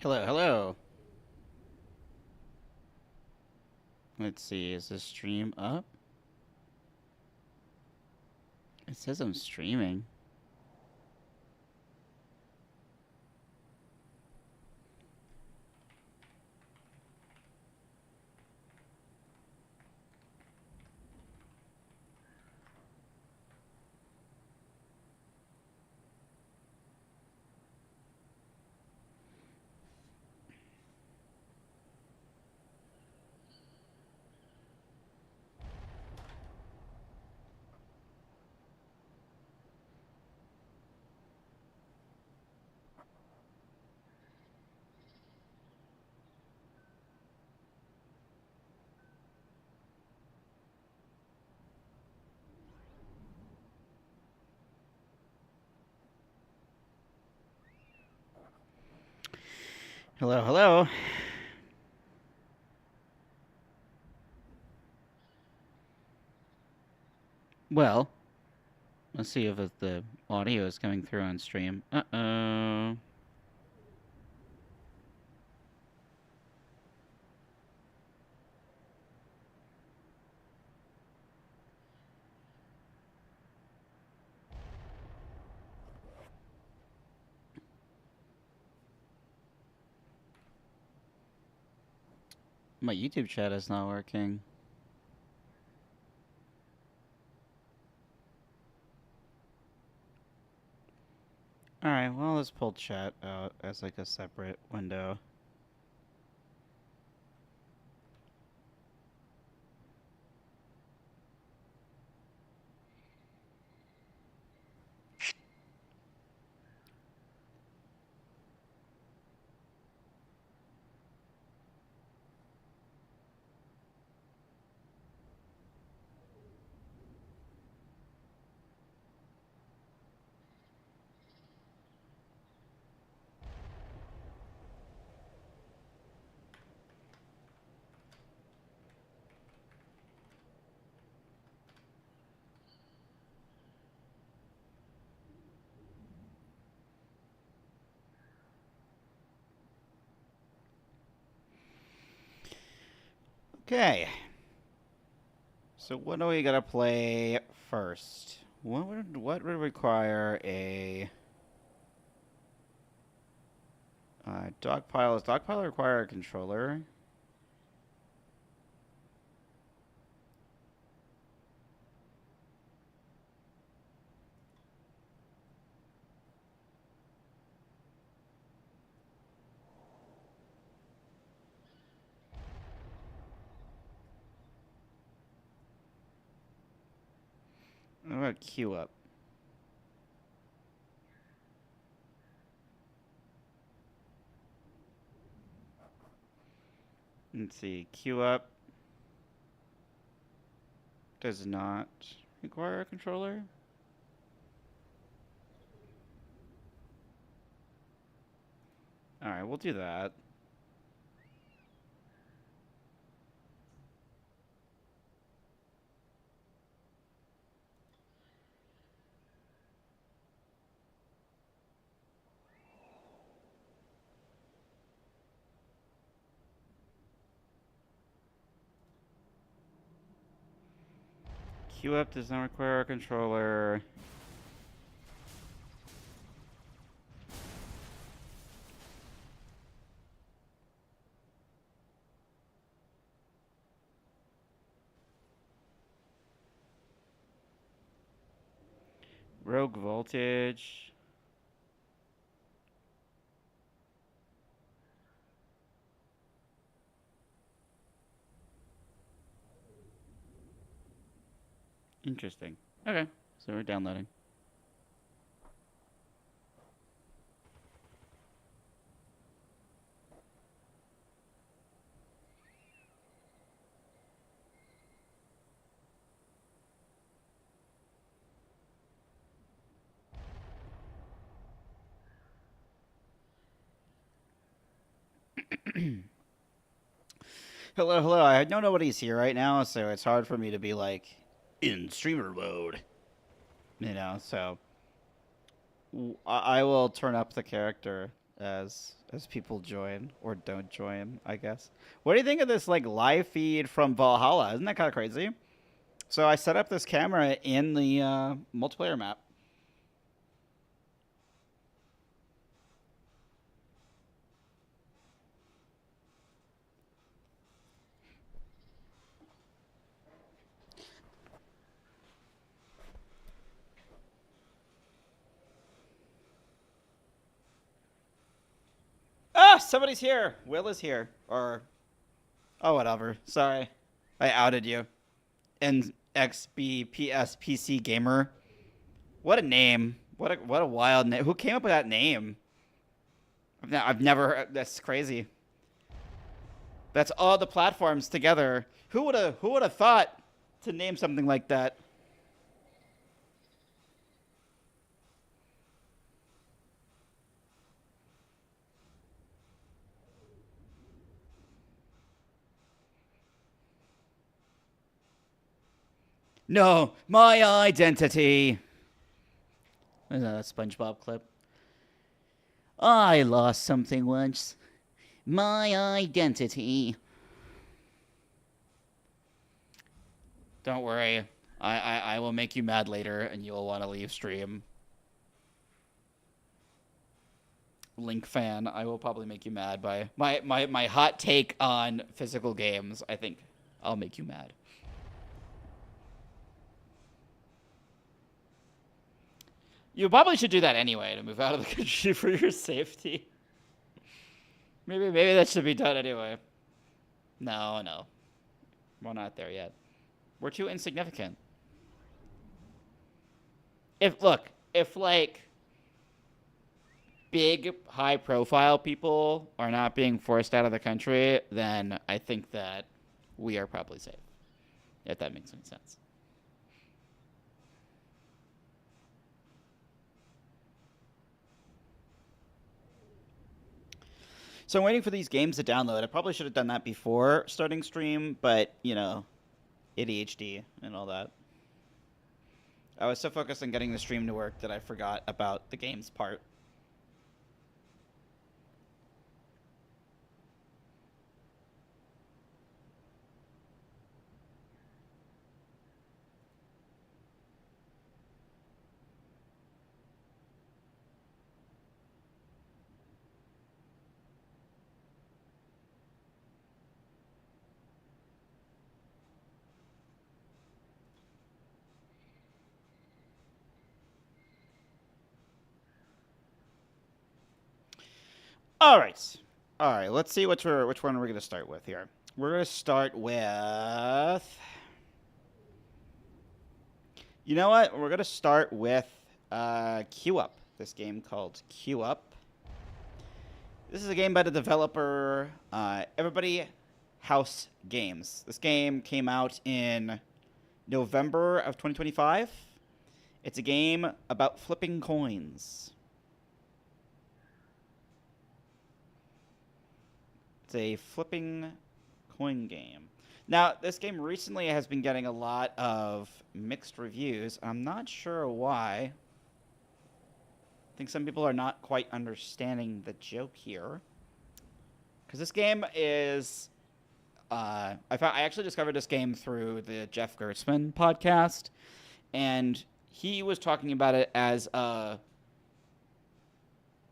Hello, hello. Let's see, is this stream up? It says I'm streaming. Hello, hello. Well, let's see if the audio is coming through on stream. Uh-oh. My YouTube chat is not working. Alright, well, let's pull chat out as like a separate window. Okay. So what do we gotta play first? What would require a dogpile? Does dogpile require a controller? What about queue up? Let's see, queue up does not require a controller. Alright, we'll do that. Queue up does not require a controller. Rogue voltage. Interesting. Okay, so we're downloading. Hello, hello. I know nobody's here right now, so it's hard for me to be like in streamer mode. So I will turn up the character as people join or don't join, I guess. What do you think of this like live feed from Valhalla? Isn't that kind of crazy? So I set up this camera in the multiplayer map. Ah, somebody's here. Will is here. Or, oh, whatever. Sorry. I outed you. NXBPSPC Gamer. What a name. What a wild name. Who came up with that name? I've never heard. That's crazy. That's all the platforms together. Who would have thought to name something like that? No, my identity. Is that a SpongeBob clip? I lost something once. My identity. Don't worry. I will make you mad later and you'll want to leave stream. Link fan, I will probably make you mad by my hot take on physical games. I think I'll make you mad. You probably should do that anyway to move out of the country for your safety. Maybe that should be done anyway. No. We're not there yet. We're too insignificant. If like big high profile people are not being forced out of the country, then I think that we are probably safe. If that makes any sense. So I'm waiting for these games to download. I probably should have done that before starting stream, but ADHD and all that. I was so focused on getting the stream to work that I forgot about the games part. All right. All right, let's see which one we're going to start with here. We're going to start with. You know what? We're going to start with Queue Up. This game called Queue Up. This is a game by the developer Everybody House Games. This game came out in November of 2025. It's a game about flipping coins. It's a flipping coin game. Now, this game recently has been getting a lot of mixed reviews. I'm not sure why. I think some people are not quite understanding the joke here. Because this game is... I actually discovered this game through the Jeff Gertzman podcast. And he was talking about it as a...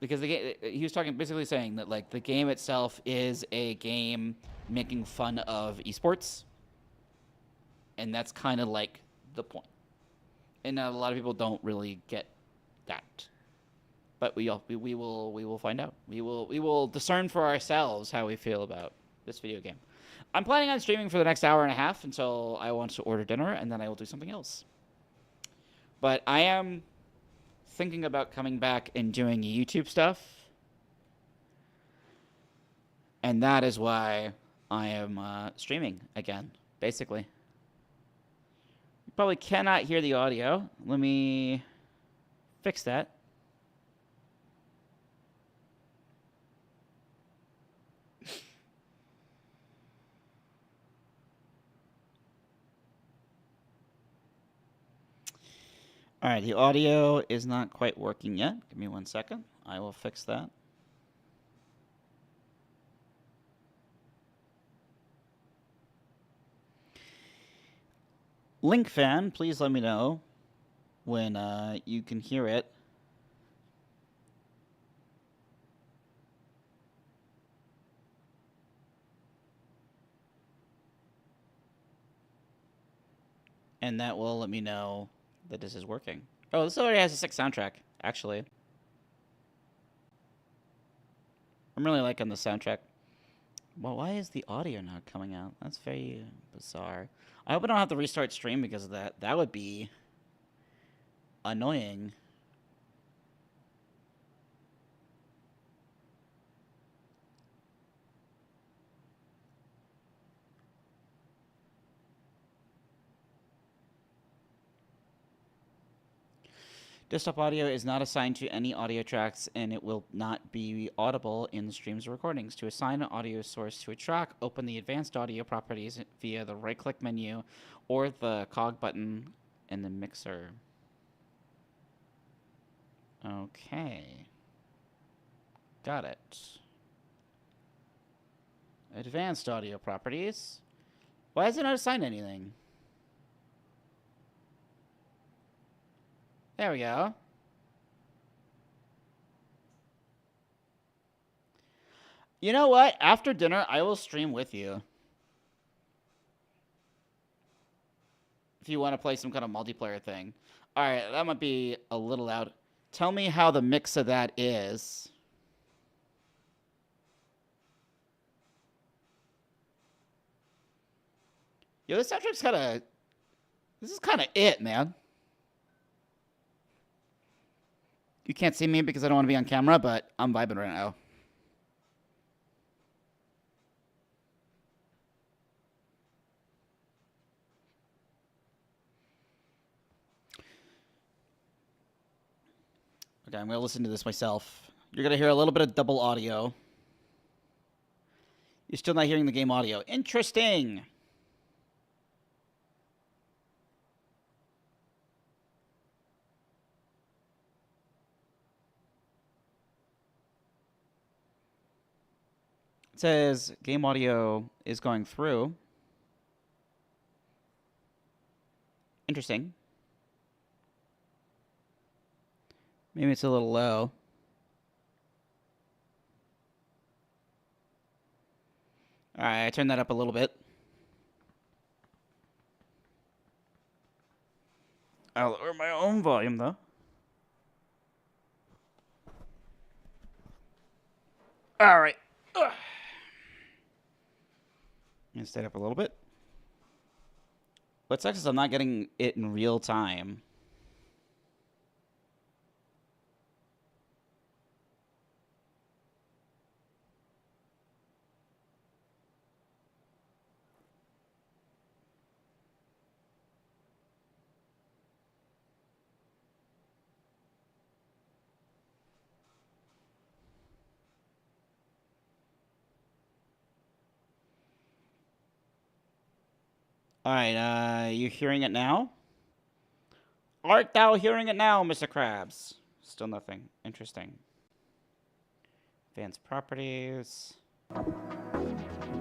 Because he was basically saying that like the game itself is a game making fun of esports, and that's kind of like the point. And a lot of people don't really get that, but we will find out. We will discern for ourselves how we feel about this video game. I'm planning on streaming for the next hour and a half until I want to order dinner, and then I will do something else. But I am thinking about coming back and doing YouTube stuff. And that is why I am streaming again, basically. You probably cannot hear the audio. Let me fix that. All right, the audio is not quite working yet. Give me 1 second. I will fix that. Link fan, please let me know when you can hear it. And that will let me know that this is working. Oh, this already has a sick soundtrack, actually. I'm really liking the soundtrack. Well, why is the audio not coming out? That's very bizarre. I hope I don't have to restart stream because of that. That would be annoying. Desktop audio is not assigned to any audio tracks, and it will not be audible in the streams or recordings. To assign an audio source to a track, open the advanced audio properties via the right-click menu or the cog button in the mixer. Okay. Got it. Advanced audio properties. Why is it not assigned anything? There we go. You know what? After dinner, I will stream with you. If you want to play some kind of multiplayer thing. Alright, that might be a little loud. Tell me how the mix of that is. Yo, this soundtrack's kind of... This is kind of it, man. You can't see me because I don't want to be on camera, but I'm vibing right now. Okay, I'm going to listen to this myself. You're going to hear a little bit of double audio. You're still not hearing the game audio. Interesting. It says game audio is going through. Interesting. Maybe it's a little low. Alright, I turned that up a little bit. I'll lower my own volume, though. Alright. I'm going to stay up a little bit. What sucks is I'm not getting it in real time. Alright, you hearing it now? Art thou hearing it now, Mr. Krabs? Still nothing. Interesting. Advanced properties. Put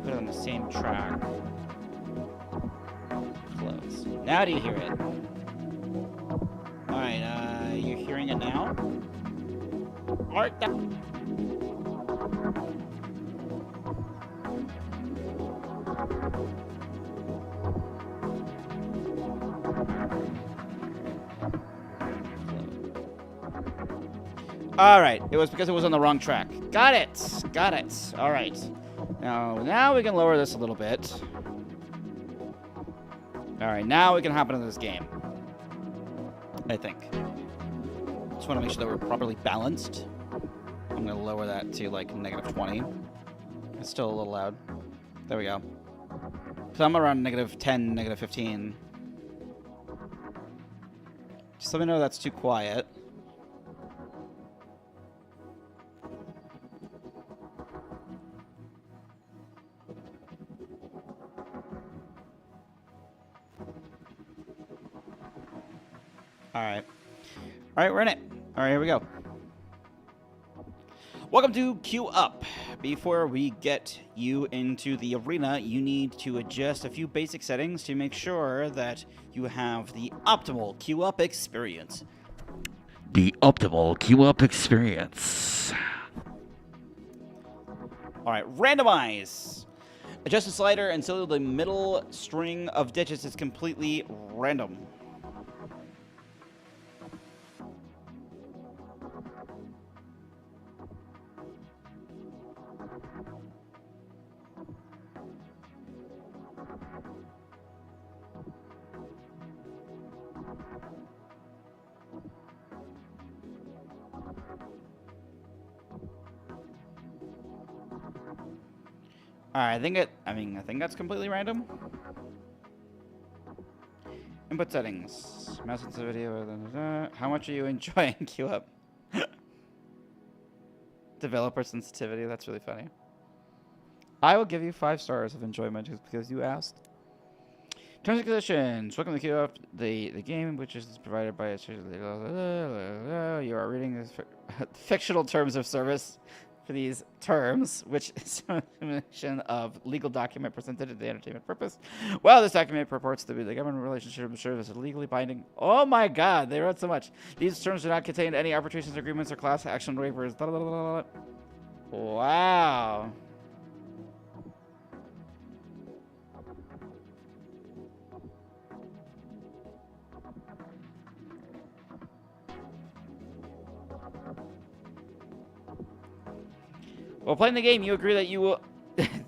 it on the same track. Close. Now do you hear it? Alright, you hearing it now? Art thou... Alright, it was because it was on the wrong track. Got it! Got it. Alright. Now we can lower this a little bit. Alright, now we can hop into this game. I think. Just want to make sure that we're properly balanced. I'm going to lower that to like negative 20. It's still a little loud. There we go. So I'm around negative 10, negative 15. Just let me know that's too quiet. Alright. Alright, we're in it. Alright, here we go. Welcome to Queue Up. Before we get you into the arena, you need to adjust a few basic settings to make sure that you have the optimal Queue Up experience. The optimal Queue Up experience. Alright, randomize. Adjust the slider until the middle string of digits is completely random. Alright, I think that's completely random. Input settings. Mouse sensitivity. How much are you enjoying Queue Up? Developer sensitivity. That's really funny. I will give you 5 stars of enjoyment just because you asked. Terms and conditions. Welcome to Queue Up, the game which is provided by a... You are reading this fictional terms of service for these terms, which is a combination of legal document presented at the entertainment purpose. Well, this document purports to be the government relationship of service is legally binding. Oh my god, they wrote so much. These terms do not contain any arbitrations, agreements, or class action waivers. Wow. While playing the game, you agree that you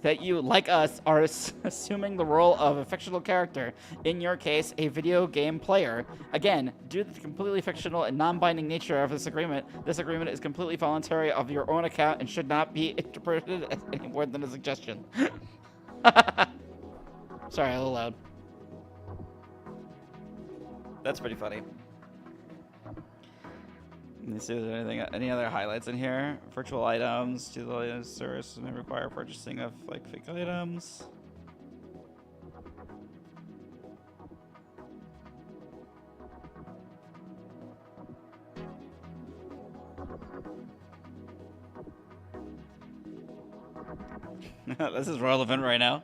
that you, like us, are assuming the role of a fictional character. In your case, a video game player. Again, due to the completely fictional and non-binding nature of this agreement is completely voluntary of your own account and should not be interpreted as any more than a suggestion. Sorry, a little loud. That's pretty funny. Let me see if there's any other highlights in here. Virtual items. Do the service may require purchasing of like fake items. This is relevant right now.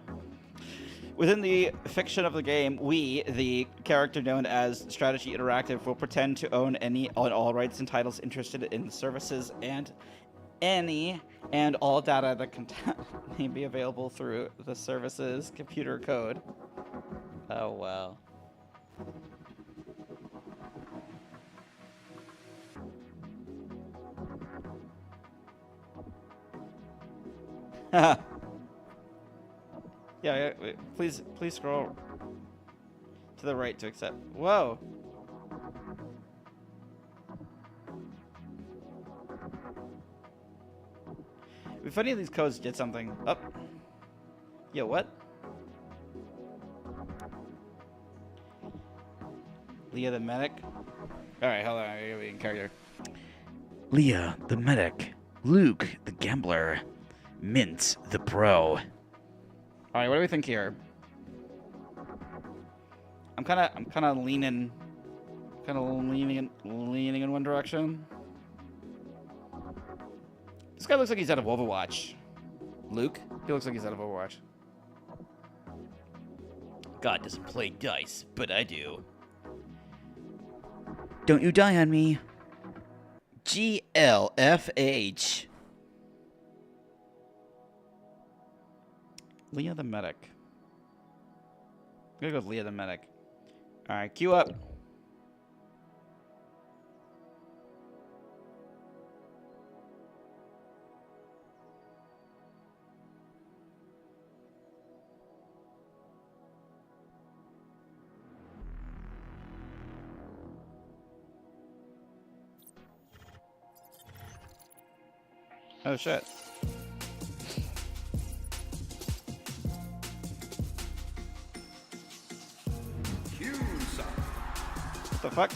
Within the fiction of the game, we, the character known as Strategy Interactive, will pretend to own any and all rights and titles interested in services and any and all data that may be available through the service's computer code. Oh, wow. Haha. Yeah, wait, please scroll to the right to accept. Whoa. It'd be funny if these codes did something. Up. Oh. Yo, what? Leah the medic. All right, hold on. I gotta be in character. Leah the medic. Luke the gambler. Mint the pro. All right, what do we think here? I'm kind of leaning in one direction. This guy looks like he's out of Overwatch. Luke, he looks like he's out of Overwatch. God doesn't play dice, but I do. Don't you die on me. GLFH. Leah the medic. I'm gonna go with Leah the medic. Alright, queue up. Oh shit. What the fuck?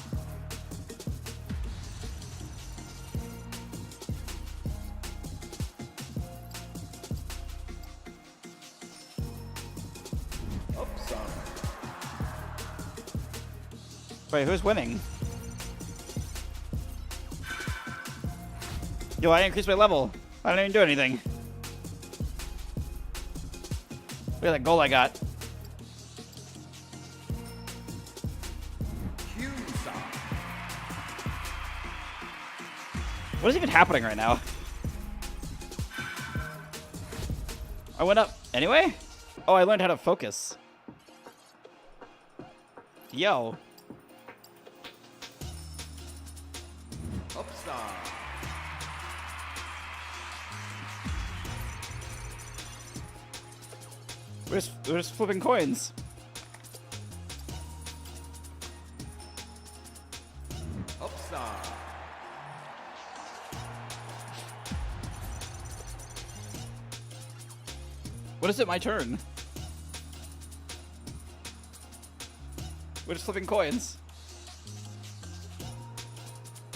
Wait, who's winning? Yo, I increased my level. I didn't even do anything. Look at that goal I got. What is even happening right now? I went up anyway? Oh, I learned how to focus. Yo. Upstar. We're just flipping coins. Upstar. What is it? My turn. We're just flipping coins.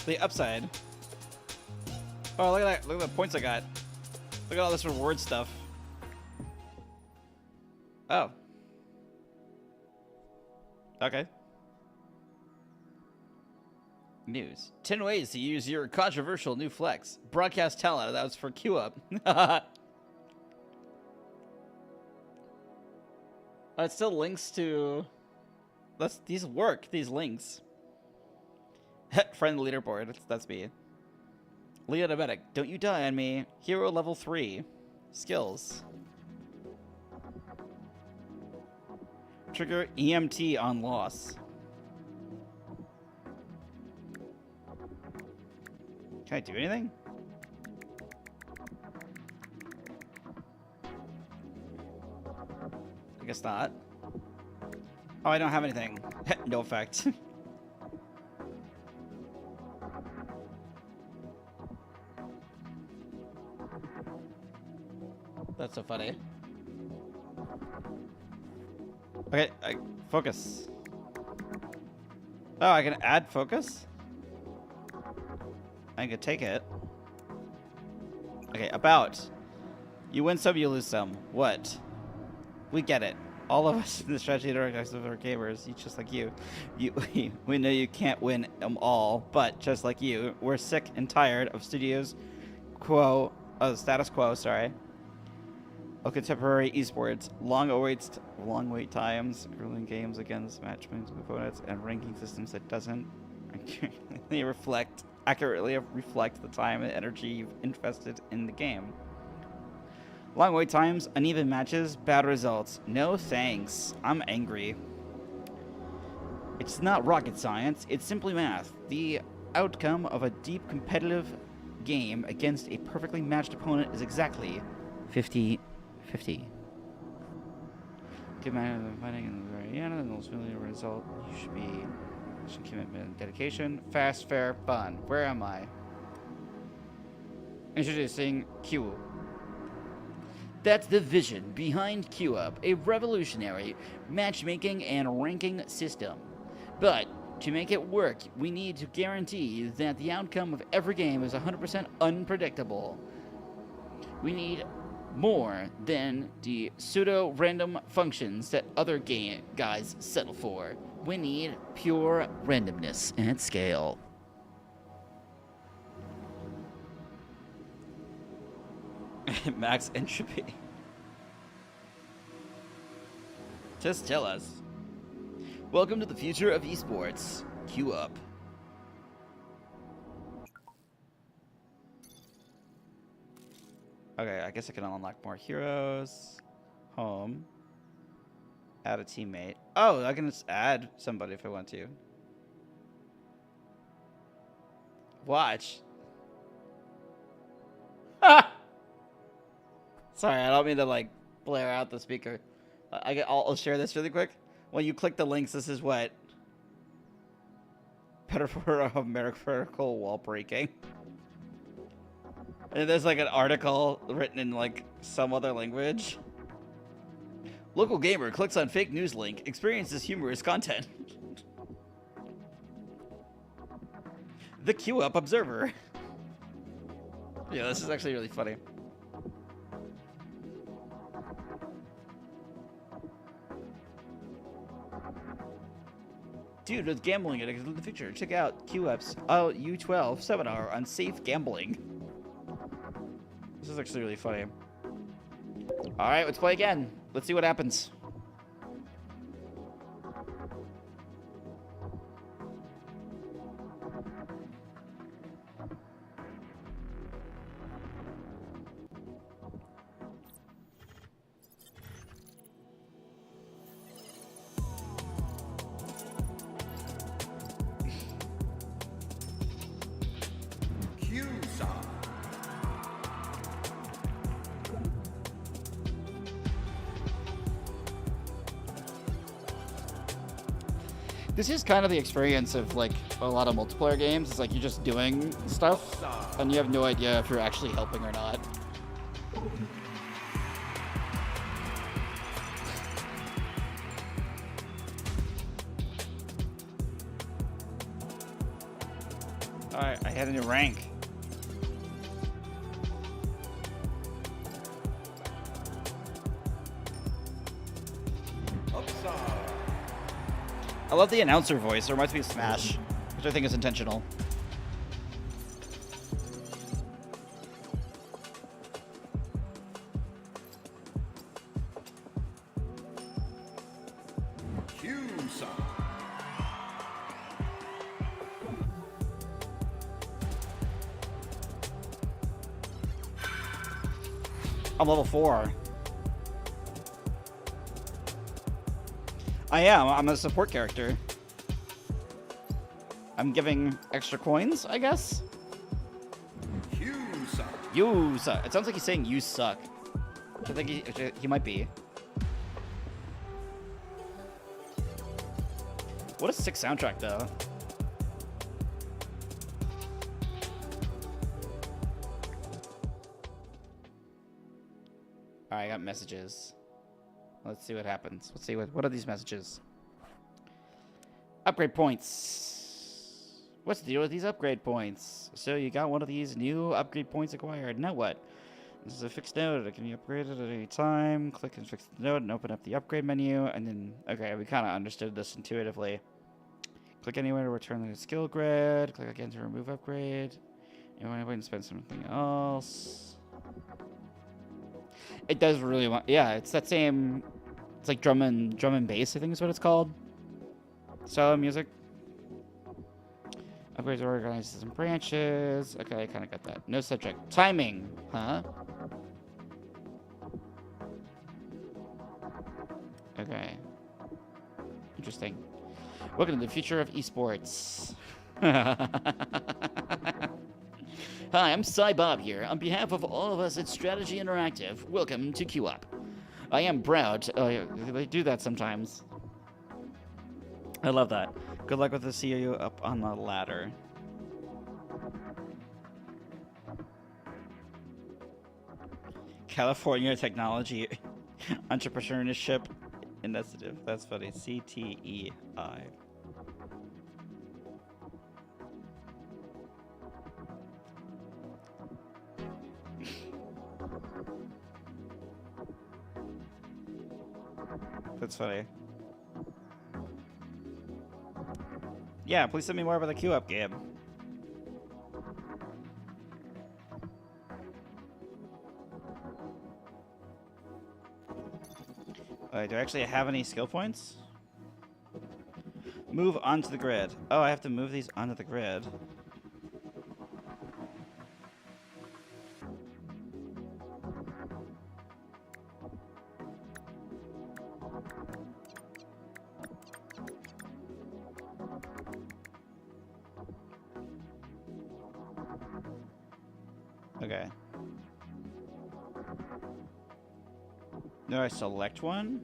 The upside. Oh, look at that. Look at the points I got. Look at all this reward stuff. Oh. Okay. News. 10 ways to use your controversial new flex. Broadcast talent. That was for Queue Up. It still links to... These work, these links. Friend leaderboard. That's me. Leah the Medic. Don't you die on me. Hero level 3. Skills. Trigger EMT on loss. Can I do anything? I guess not. Oh, I don't have anything. No effect. That's so funny. Okay, focus. Oh, I can add focus? I can take it. Okay, about. You win some, you lose some. What? We get it. All of us in the strategy directors of our gamers, just like you. We know you can't win them all, but just like you, we're sick and tired of status quo, sorry, of contemporary esports. Long wait times, grueling games against matchmaking opponents, and ranking systems that doesn't accurately reflect the time and energy you've invested in the game. Long wait times, uneven matches, bad results. No thanks. I'm angry. It's not rocket science, it's simply math. The outcome of a deep competitive game against a perfectly matched opponent is exactly 50-50. Good matter than fighting in the very end, and ultimately the result you should be commitment and dedication. Fast, fair, fun. Where am I? Introducing Q. That's the vision behind Queue Up, a revolutionary matchmaking and ranking system. But to make it work, we need to guarantee that the outcome of every game is 100% unpredictable. We need more than the pseudo-random functions that other game guys settle for. We need pure randomness at scale. Max entropy. Just tell us. Welcome to the future of esports. Queue up. Okay, I guess I can unlock more heroes. Home. Add a teammate. Oh, I can just add somebody if I want to. Watch. Ha! Sorry, I don't mean to like blare out the speaker. I'll share this really quick. When you click the links, this is what metaphorical wall breaking. And there's like an article written in like some other language. Local gamer clicks on fake news link, experiences humorous content. The Queue Up Observer. Yeah, this is actually really funny. Dude, with gambling addicted in the future, check out Queue Up's U12 seminar on safe gambling. This is actually really funny. All right, let's play again. Let's see what happens. Q-Side. This is kind of the experience of like a lot of multiplayer games. It's like you're just doing stuff and you have no idea if you're actually helping or not. Alright, I had a new rank. Upside. I love the announcer voice. It reminds me of Smash, which I think is intentional. Q-Side. I'm level 4. I am. I'm a support character. I'm giving extra coins, I guess? Q-Side. You suck. It sounds like he's saying you suck. Which I think he might be. What a sick soundtrack, though. Alright, I got messages. Let's see what happens. Let's see what are these messages? Upgrade points. What's the deal with these upgrade points? So you got one of these new upgrade points acquired. Now what? This is a fixed node. It can be upgraded at any time. Click and fix the node and open up the upgrade menu. And then, okay, we kind of understood this intuitively. Click anywhere to return the skill grid. Click again to remove upgrade. You want to wait and spend something else. It does really want, yeah, it's that same, it's like drum and bass, I think is what it's called. Style of music. Upgrades are organized in branches. Okay, I kind of got that. No subject. Timing, huh? Okay. Interesting. Welcome to the future of esports. Hi, I'm Cy Bob here. On behalf of all of us at Strategy Interactive, welcome to QUP. I am proud. They do that sometimes. I love that. Good luck with the CEO up on the ladder. California Technology Entrepreneurship Initiative. That's funny. CTEI. That's funny. Yeah, please send me more about the QUP game. Do I actually have any skill points? Move onto the grid. Oh, I have to move these onto the grid. Okay. Do I select one?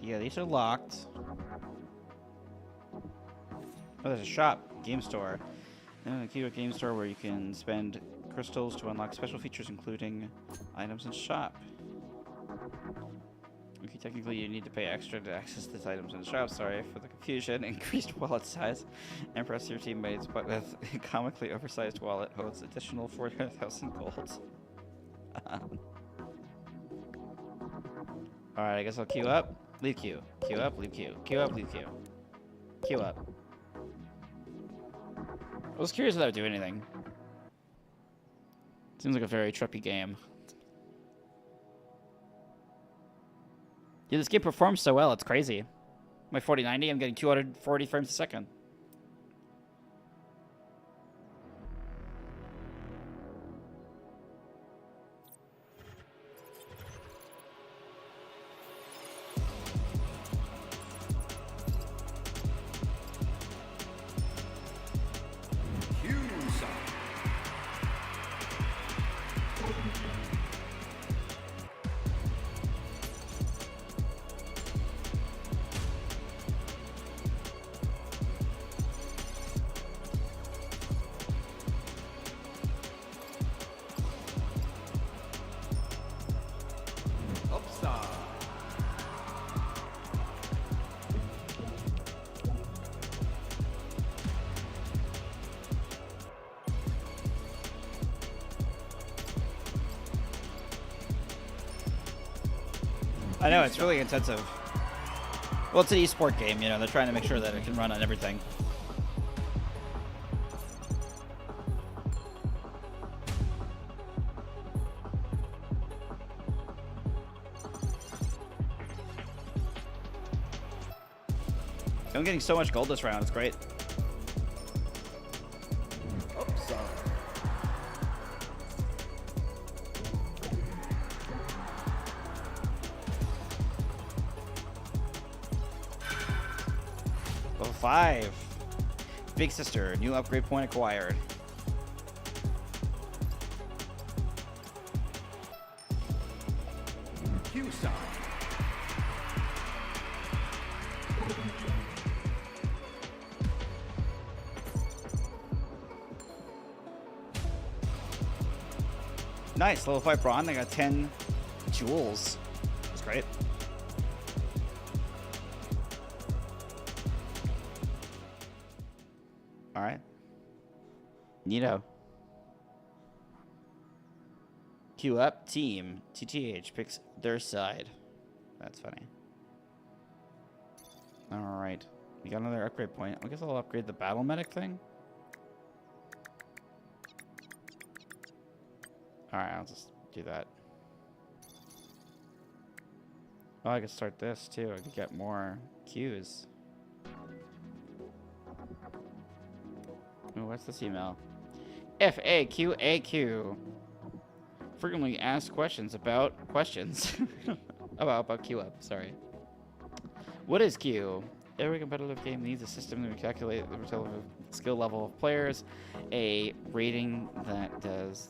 Yeah, these are locked. Oh, there's a shop, game store. A cute game store where you can spend crystals to unlock special features, including items in shop. Okay, technically you need to pay extra to access these items in the shop. Sorry for the confusion. Increased wallet size. Impress your teammates, but with a comically oversized wallet holds additional 4,000 gold. Alright, I guess I'll queue up. Leave queue. Queue up, leave queue. Queue up, leave queue. Queue up. I was curious if that would do anything. Seems like a very trippy game. Yeah, this game performs so well, it's crazy. My 4090, I'm getting 240 frames a second. Q-Side. Upside. I know, it's really intensive. Well, it's an esport game, you know, they're trying to make sure that it can run on everything. I'm getting so much gold this round, it's great. Upside. Level 5. Big Sister, new upgrade point acquired. Q-Side. Nice, level 5 brawn, they got 10 jewels. That's great. Alright. Neato. Queue up, team. TTH picks their side. That's funny. Alright. We got another upgrade point. I guess I'll upgrade the battle medic thing. Alright, I'll just do that. Oh, I could start this too. I could get more Qs. Oh, what's this email? FAQAQ. Frequently asked questions about questions. about Q up, sorry. What is Q? Every competitive game needs a system to calculate the relative skill level of players. A rating that does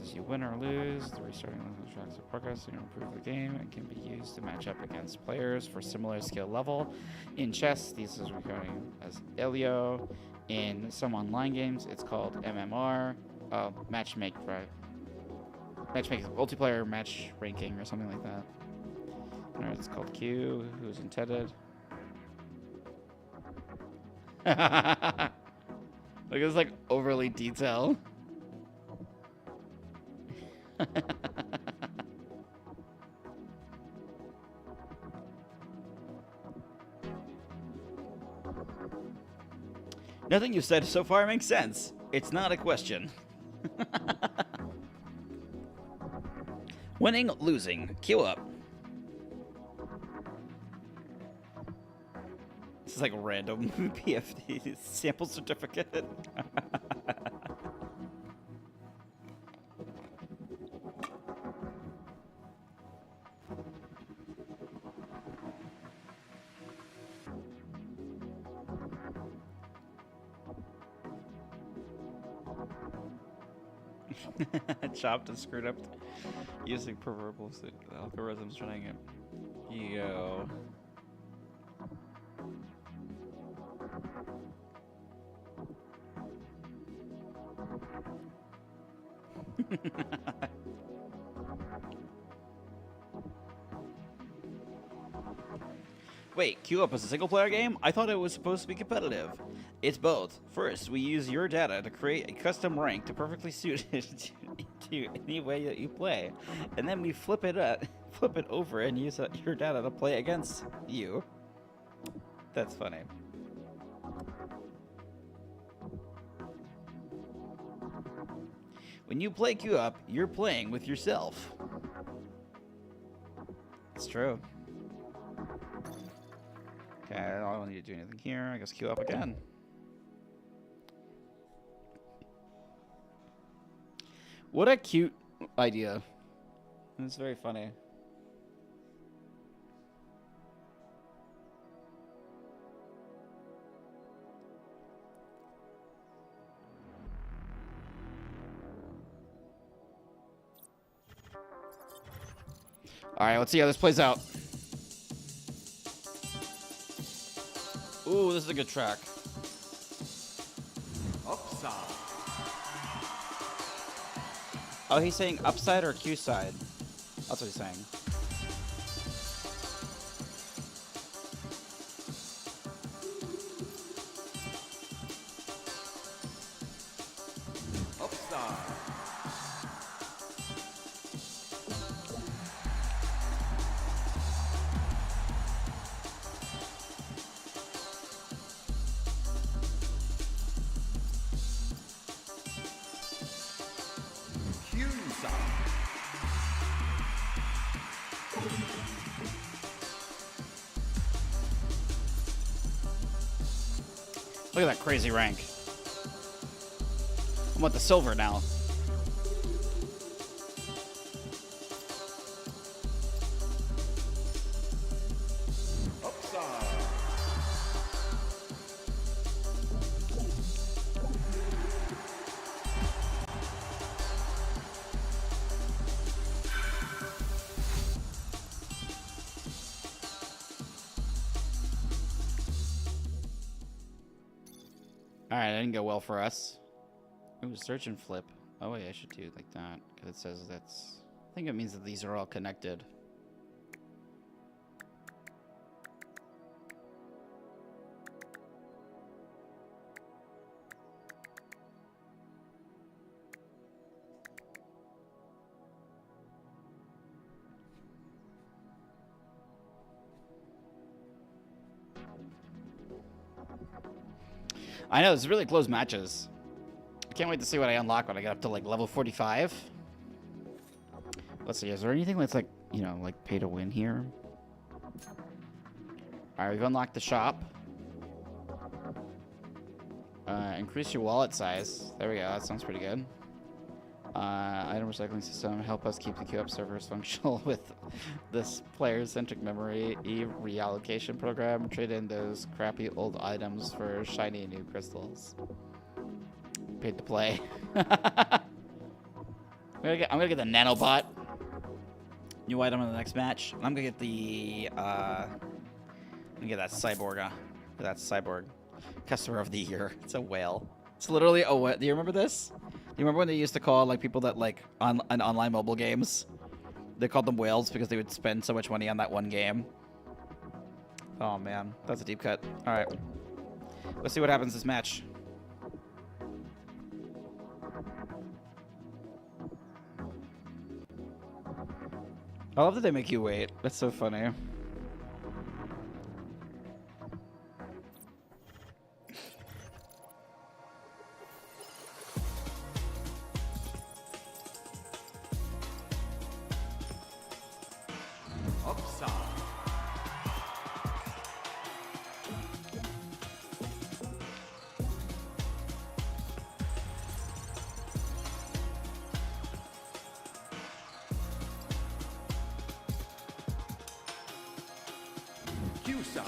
does you win or lose. The restarting tracks of progress to improve the game and can be used to match up against players for similar skill level. In chess, these is recording as Elio. In some online games, it's called MMR. Matchmaking, multiplayer match ranking or something like that. Alright, it's called Q, who's intended. Look, it's like overly detailed. Nothing you've said so far makes sense. It's not a question. Winning, losing. Queue up. This is like random PFD sample certificate. Chopped and screwed up using proverbial algorithms running it. Yo. Wait, Queue Up is a single player game? I thought it was supposed to be competitive. It's both. First, we use your data to create a custom rank to perfectly suit it to any way that you play. And then we flip it over and use your data to play against you. That's funny. When you play queue up, you're playing with yourself. It's true. Okay, I don't need to do anything here. I guess queue up again. What a cute idea. It's very funny. All right, let's see how this plays out. Ooh, this is a good track. Upside. Oh, he's saying upside or Q side? That's what he's saying. Upside. Q side. Look at that crazy rank. I'm at the silver now. Upside. All right, that didn't go well for us. Ooh, search and flip. Oh wait, I should do it like that because it says that's. I think it means that these are all connected. I know, it's really close matches. I can't wait to see what I unlock when I get up to like level 45. Let's see, is there anything that's like, you know, like pay to win here? Alright, we've unlocked the shop. Increase your wallet size. There we go, that sounds pretty good. Item recycling system, help us keep the queue up servers functional with this player-centric memory reallocation program. Trade in those crappy old items for shiny new crystals. Paid to play. I'm gonna get the nanobot. New item in the next match. I'm gonna get the I'm gonna get that cyborg. That cyborg. Customer of the year. It's a whale. It's literally a whale. Do you remember this? Do you remember when they used to call like people that like on online mobile games? They called them whales because they would spend so much money on that one game. Oh man, that's a deep cut. All right, let's see what happens this match. I love that they make you wait. That's so funny. Upside. Q side.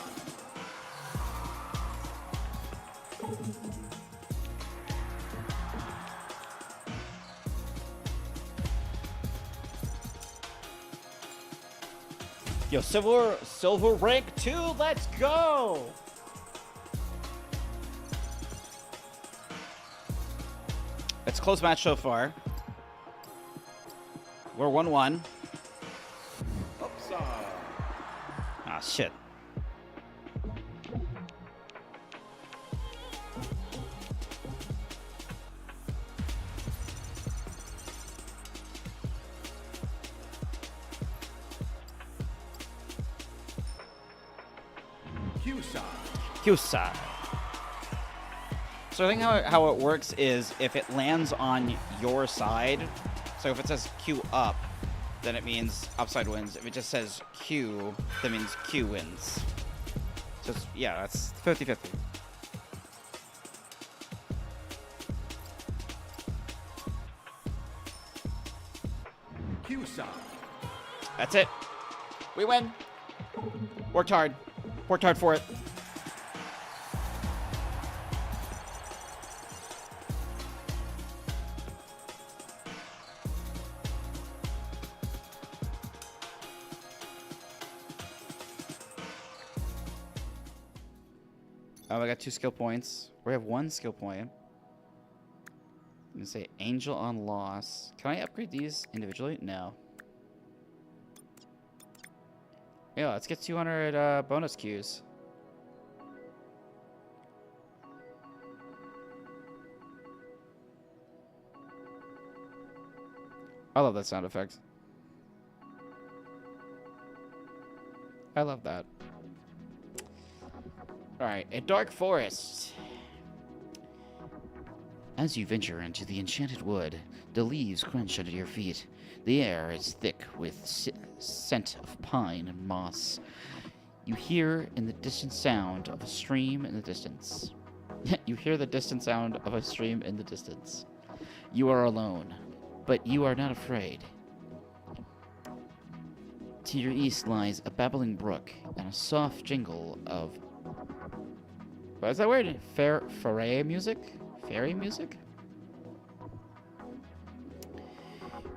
Yo, silver rank 2, let's go! It's a close match so far. We're 1-1. Upside. Ah, shit. Q side. Q side. So I think how it works is if it lands on your side, so if it says Q up, then it means upside wins. If it just says Q, that means Q wins. So it's, yeah, that's 50-50. Q-Sub. That's it. We win. Worked hard. Worked hard for it. Oh, I got 2 skill points. We have 1 skill point. I'm gonna say Angel on Loss. Can I upgrade these individually? No. Yeah, let's get 200 bonus Qs. I love that sound effect. I love that. Alright, a dark forest. As you venture into the enchanted wood, the leaves crunch under your feet. The air is thick with scent of pine and moss. You hear in the distant sound of a stream in the distance. You hear the distant sound of a stream in the distance. You are alone, but you are not afraid. To your east lies a babbling brook and a soft jingle of... What is that word? Fairy music? Fairy music?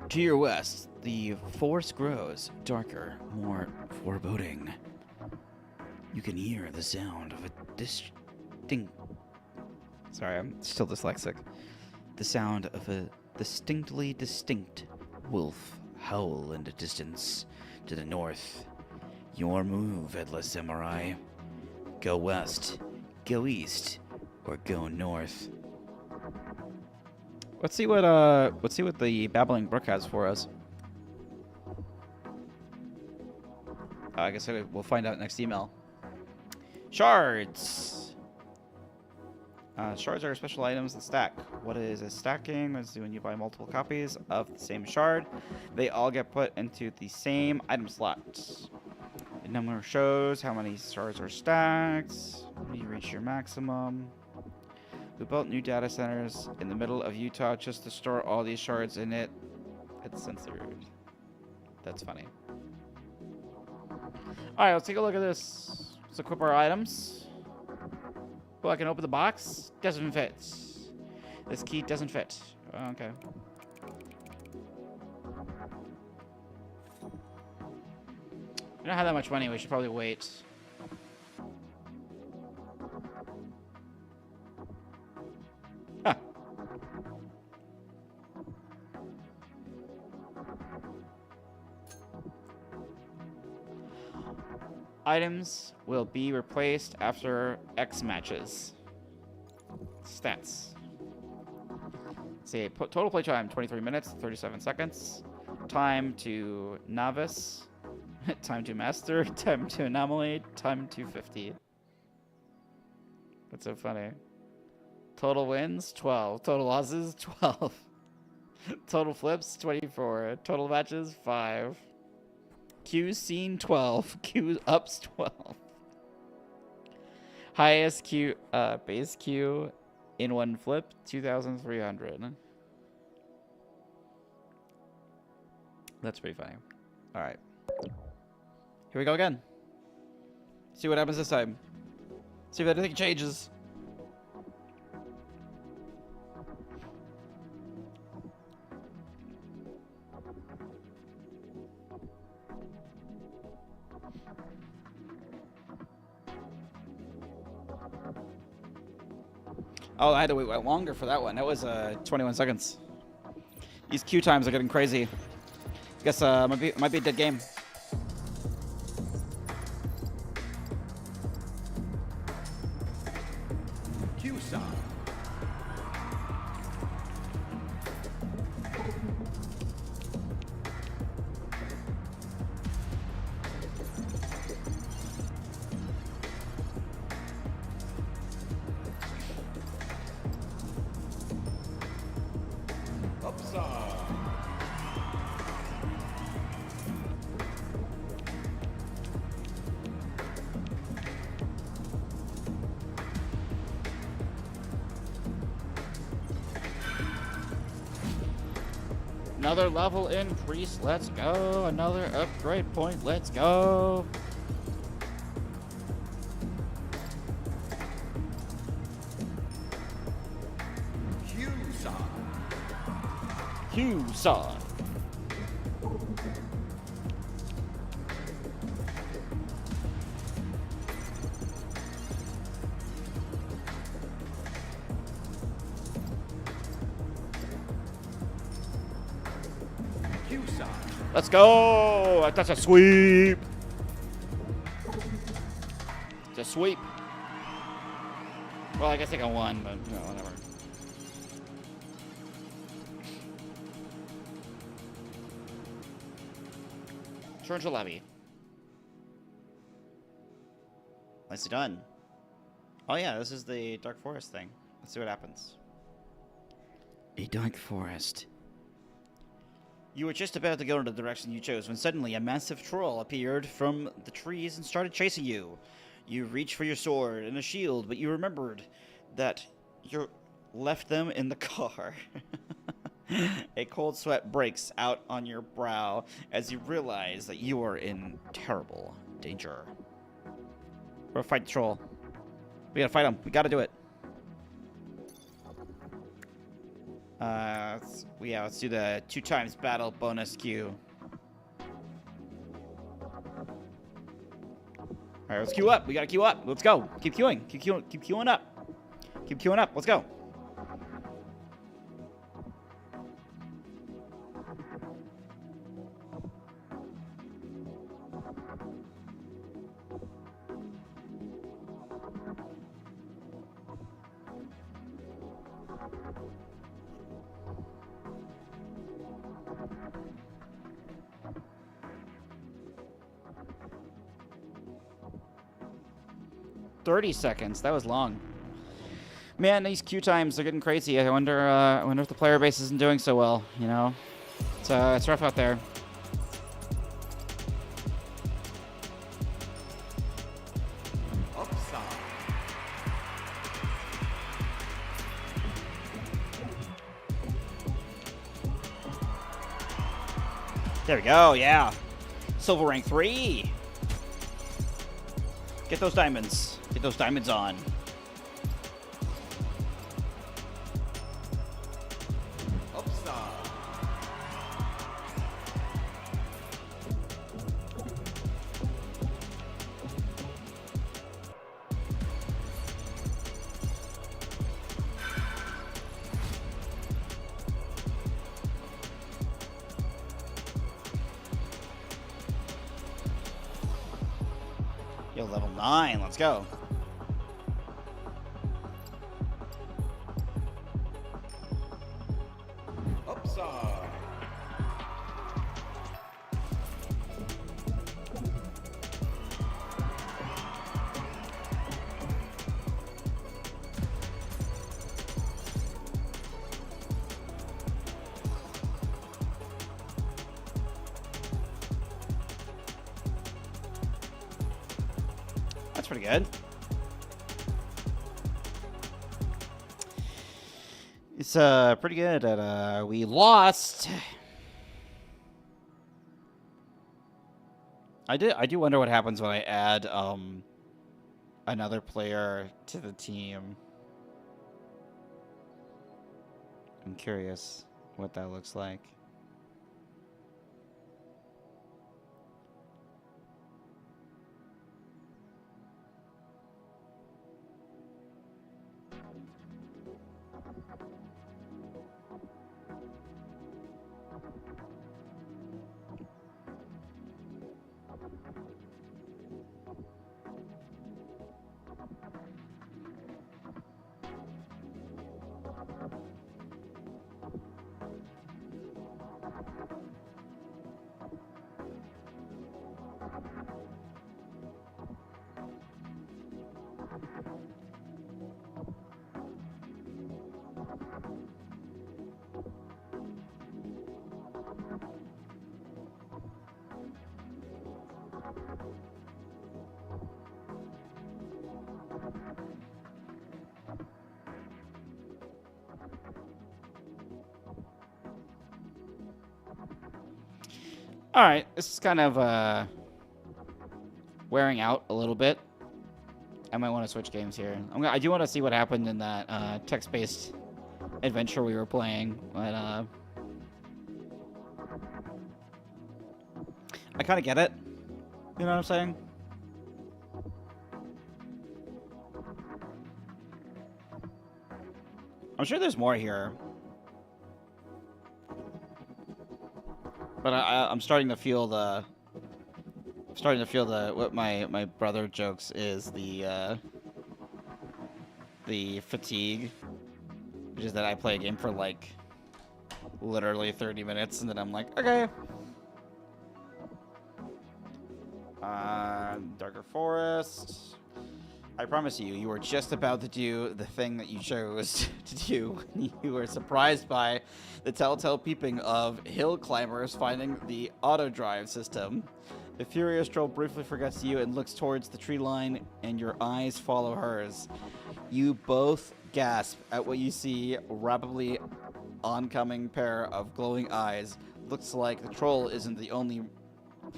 To your west, the forest grows darker, more foreboding. You can hear the sound of a distinct... Sorry, I'm still dyslexic. The sound of a distinctly distinct wolf howl in the distance to the north. Your move, Headless Samurai. Go west, go east, or go north. Let's see what the Babbling Brook has for us. I guess we'll find out next email. Shards. Shards are special items that stack. What is a stacking? It's when you buy multiple copies of the same shard. They all get put into the same item slot. The number shows how many shards are stacked. When you reach your maximum. We built new data centers in the middle of Utah just to store all these shards in it. It's censored. That's funny. Alright, let's take a look at this. Let's equip our items. Oh, I can open the box? Doesn't fit. This key doesn't fit. Okay. We don't have that much money. We should probably wait. Huh. Items will be replaced after X matches. Stats. Say total play time 23 minutes, 37 seconds. Time to novice. Time to master. Time to anomaly. Time to 50. That's so funny. Total wins 12. Total losses 12. Total flips 24. Total matches 5. Q's seen 12. Q ups 12. Highest Q base Q in one flip 2,300. That's pretty funny. All right. Here we go again. See what happens this time. See if anything changes. Oh, I had to wait longer for that one. That was 21 seconds. These queue times are getting crazy. Guess might be a dead game. Q-Sub. Upside. Another level increase. Let's go. Another upgrade point. Let's go. Q-side. Q-side. Q-side. Let's go. That's a sweep. It's a sweep. Well, I guess I got one, but you know, whatever. Turn to lobby. Nicely done. Oh yeah, this is the Dark Forest thing. Let's see what happens. A dark forest. You were just about to go in the direction you chose when suddenly a massive troll appeared from the trees and started chasing you. You reached for your sword and a shield, but you remembered that you left them in the car. A cold sweat breaks out on your brow as you realize that you are in terrible danger. We're gonna fight the troll. We gotta fight him. We gotta do it. Let's do the 2x battle bonus queue. Alright, let's queue up. We gotta queue up. Let's go. Keep queuing. Keep queuing up. Keep queuing up. Let's go. $30. That was long. Man, these queue times are getting crazy. I wonder if the player base isn't doing so well. You know, it's rough out there. Upside. There we go. Yeah. Silver rank 3. Get those diamonds. Get those diamonds on. Upside. Yo, level 9. Let's go. Upside. That's pretty good. It's pretty good at we lost. I do wonder what happens when I add another player to the team. I'm curious what that looks like. All right, this is kind of wearing out a little bit. I might want to switch games here. I do want to see what happened in that text-based adventure we were playing, but I kind of get it. You know what I'm saying? I'm sure there's more here. But I'm starting to feel the... what my brother jokes is the fatigue. Which is that I play a game for like literally 30 minutes and then I'm like, okay. Darker Forest. I promise you, you were just about to do the thing that you chose to do when you were surprised by the telltale peeping of hill climbers finding the auto drive system. The furious troll briefly forgets you and looks towards the tree line, and your eyes follow hers. You both gasp at what you see, rapidly oncoming pair of glowing eyes. Looks like the troll isn't the only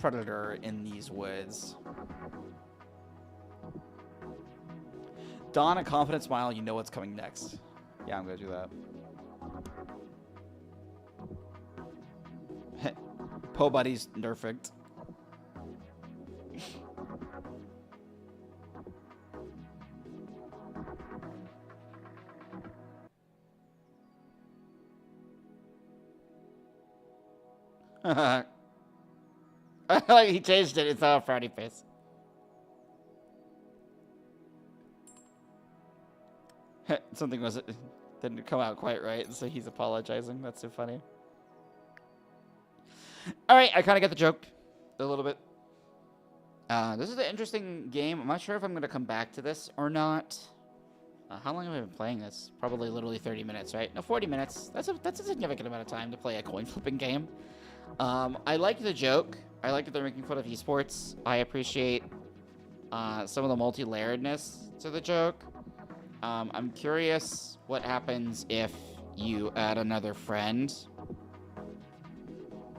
predator in these woods. Don, a confident smile, you know what's coming next. Yeah, I'm gonna do that. Po Buddy's perfect. He changed it. It's all frowny face. Something didn't come out quite right, so he's apologizing. That's so funny. All right, I kind of get the joke a little bit. This is an interesting game. I'm not sure if I'm going to come back to this or not. How long have I been playing this? Probably literally 30 minutes, right? No, 40 minutes. That's a significant amount of time to play a coin flipping game. I like the joke. I like that they're making fun of esports. I appreciate some of the multi-layeredness to the joke. I'm curious what happens if you add another friend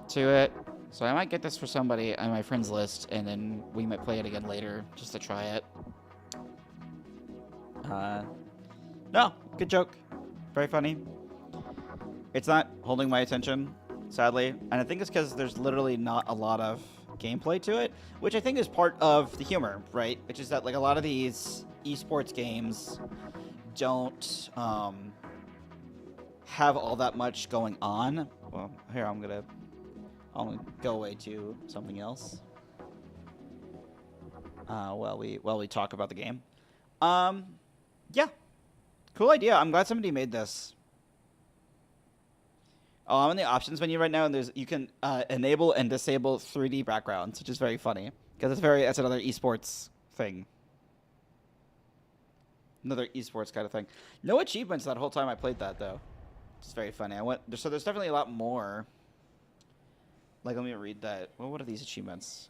to it. So I might get this for somebody on my friends list, and then we might play it again later just to try it. No, good joke. Very funny. It's not holding my attention, sadly. And I think it's because there's literally not a lot of gameplay to it, which I think is part of the humor, right? Which is that like a lot of these esports games don't have all that much going on. Well, here I'm gonna go away to something else while we talk about the game. Yeah, cool idea. I'm glad somebody made this. Oh, I'm in the options menu right now, and you can enable and disable 3D backgrounds, which is very funny because that's another esports thing. Another esports kind of thing. No achievements that whole time I played that though. It's very funny. So there's definitely a lot more. Like, let me read that. Well, what are these achievements?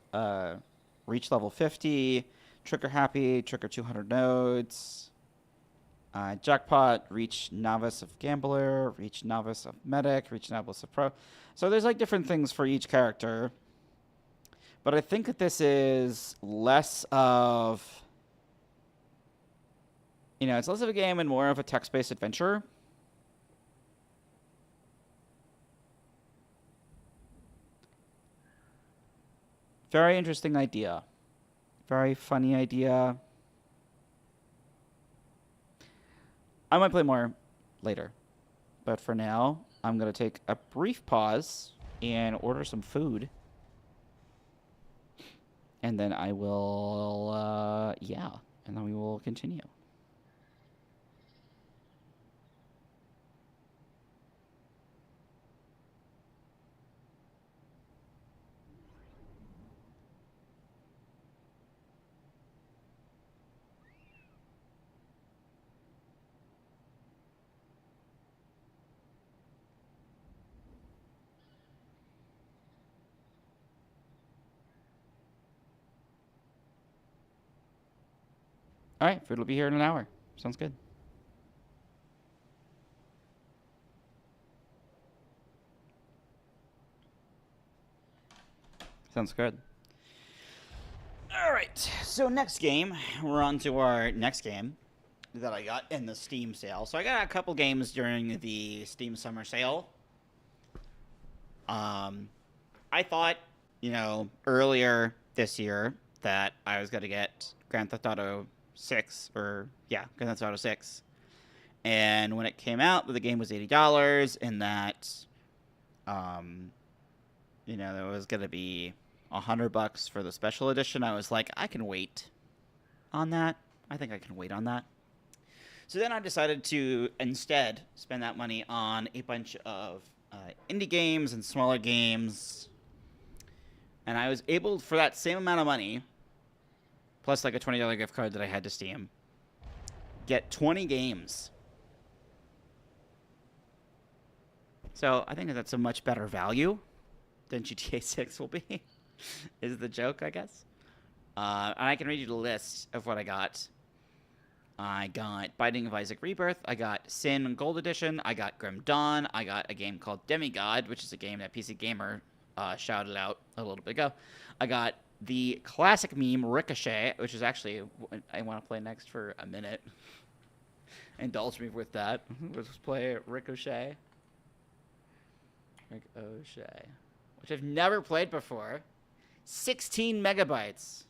Reach level 50, trigger happy, trigger 200 nodes, jackpot, reach novice of gambler, reach novice of medic, reach novice of pro. So there's like different things for each character. But I think that this is less of, it's less of a game and more of a text-based adventure. Very interesting idea. Very funny idea. I might play more later. But for now, I'm going to take a brief pause and order some food. And then I will, and then we will continue. All right, food will be here in an hour. Sounds good. Sounds good. All right. So next game, we're on to our next game that I got in the Steam sale. So I got a couple games during the Steam summer sale. I thought, earlier this year that I was going to get Grand Theft Auto 6 Grand Theft Auto 6. And when it came out, the game was $80 and that there was going to be $100 for the special edition. I was like, I can wait on that. I think I can wait on that. So then I decided to instead spend that money on a bunch of indie games and smaller games. And I was able, for that same amount of money, plus like a $20 gift card that I had to Steam, get 20 games. So I think that's a much better value than GTA 6 will be, is the joke, I guess. And I can read you the list of what I got. I got Binding of Isaac Rebirth. I got Sin Gold Edition. I got Grim Dawn. I got a game called Demigod, which is a game that PC Gamer shouted out a little bit ago. I got the classic meme Ricochet, which is actually what I want to play next for a minute. Indulge me with that. Let's play Ricochet. Ricochet. Which I've never played before. 16 megabytes.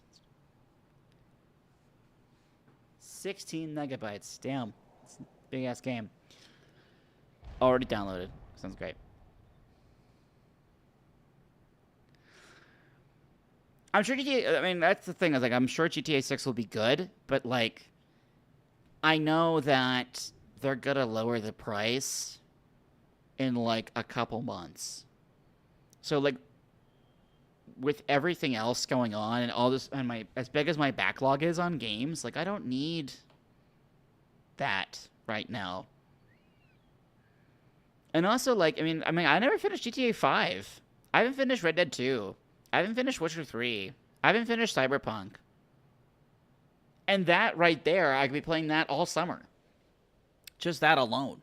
16 megabytes. Damn. It's a big-ass game. Already downloaded. Sounds great. I'm sure that's the thing. I'm sure GTA 6 will be good, but, I know that they're gonna lower the price in, a couple months. So, with everything else going on and all this, and as big as my backlog is on games, I don't need that right now. And also, I never finished GTA 5. I haven't finished Red Dead 2. I haven't finished Witcher 3. I haven't finished Cyberpunk. And that right there, I could be playing that all summer. Just that alone.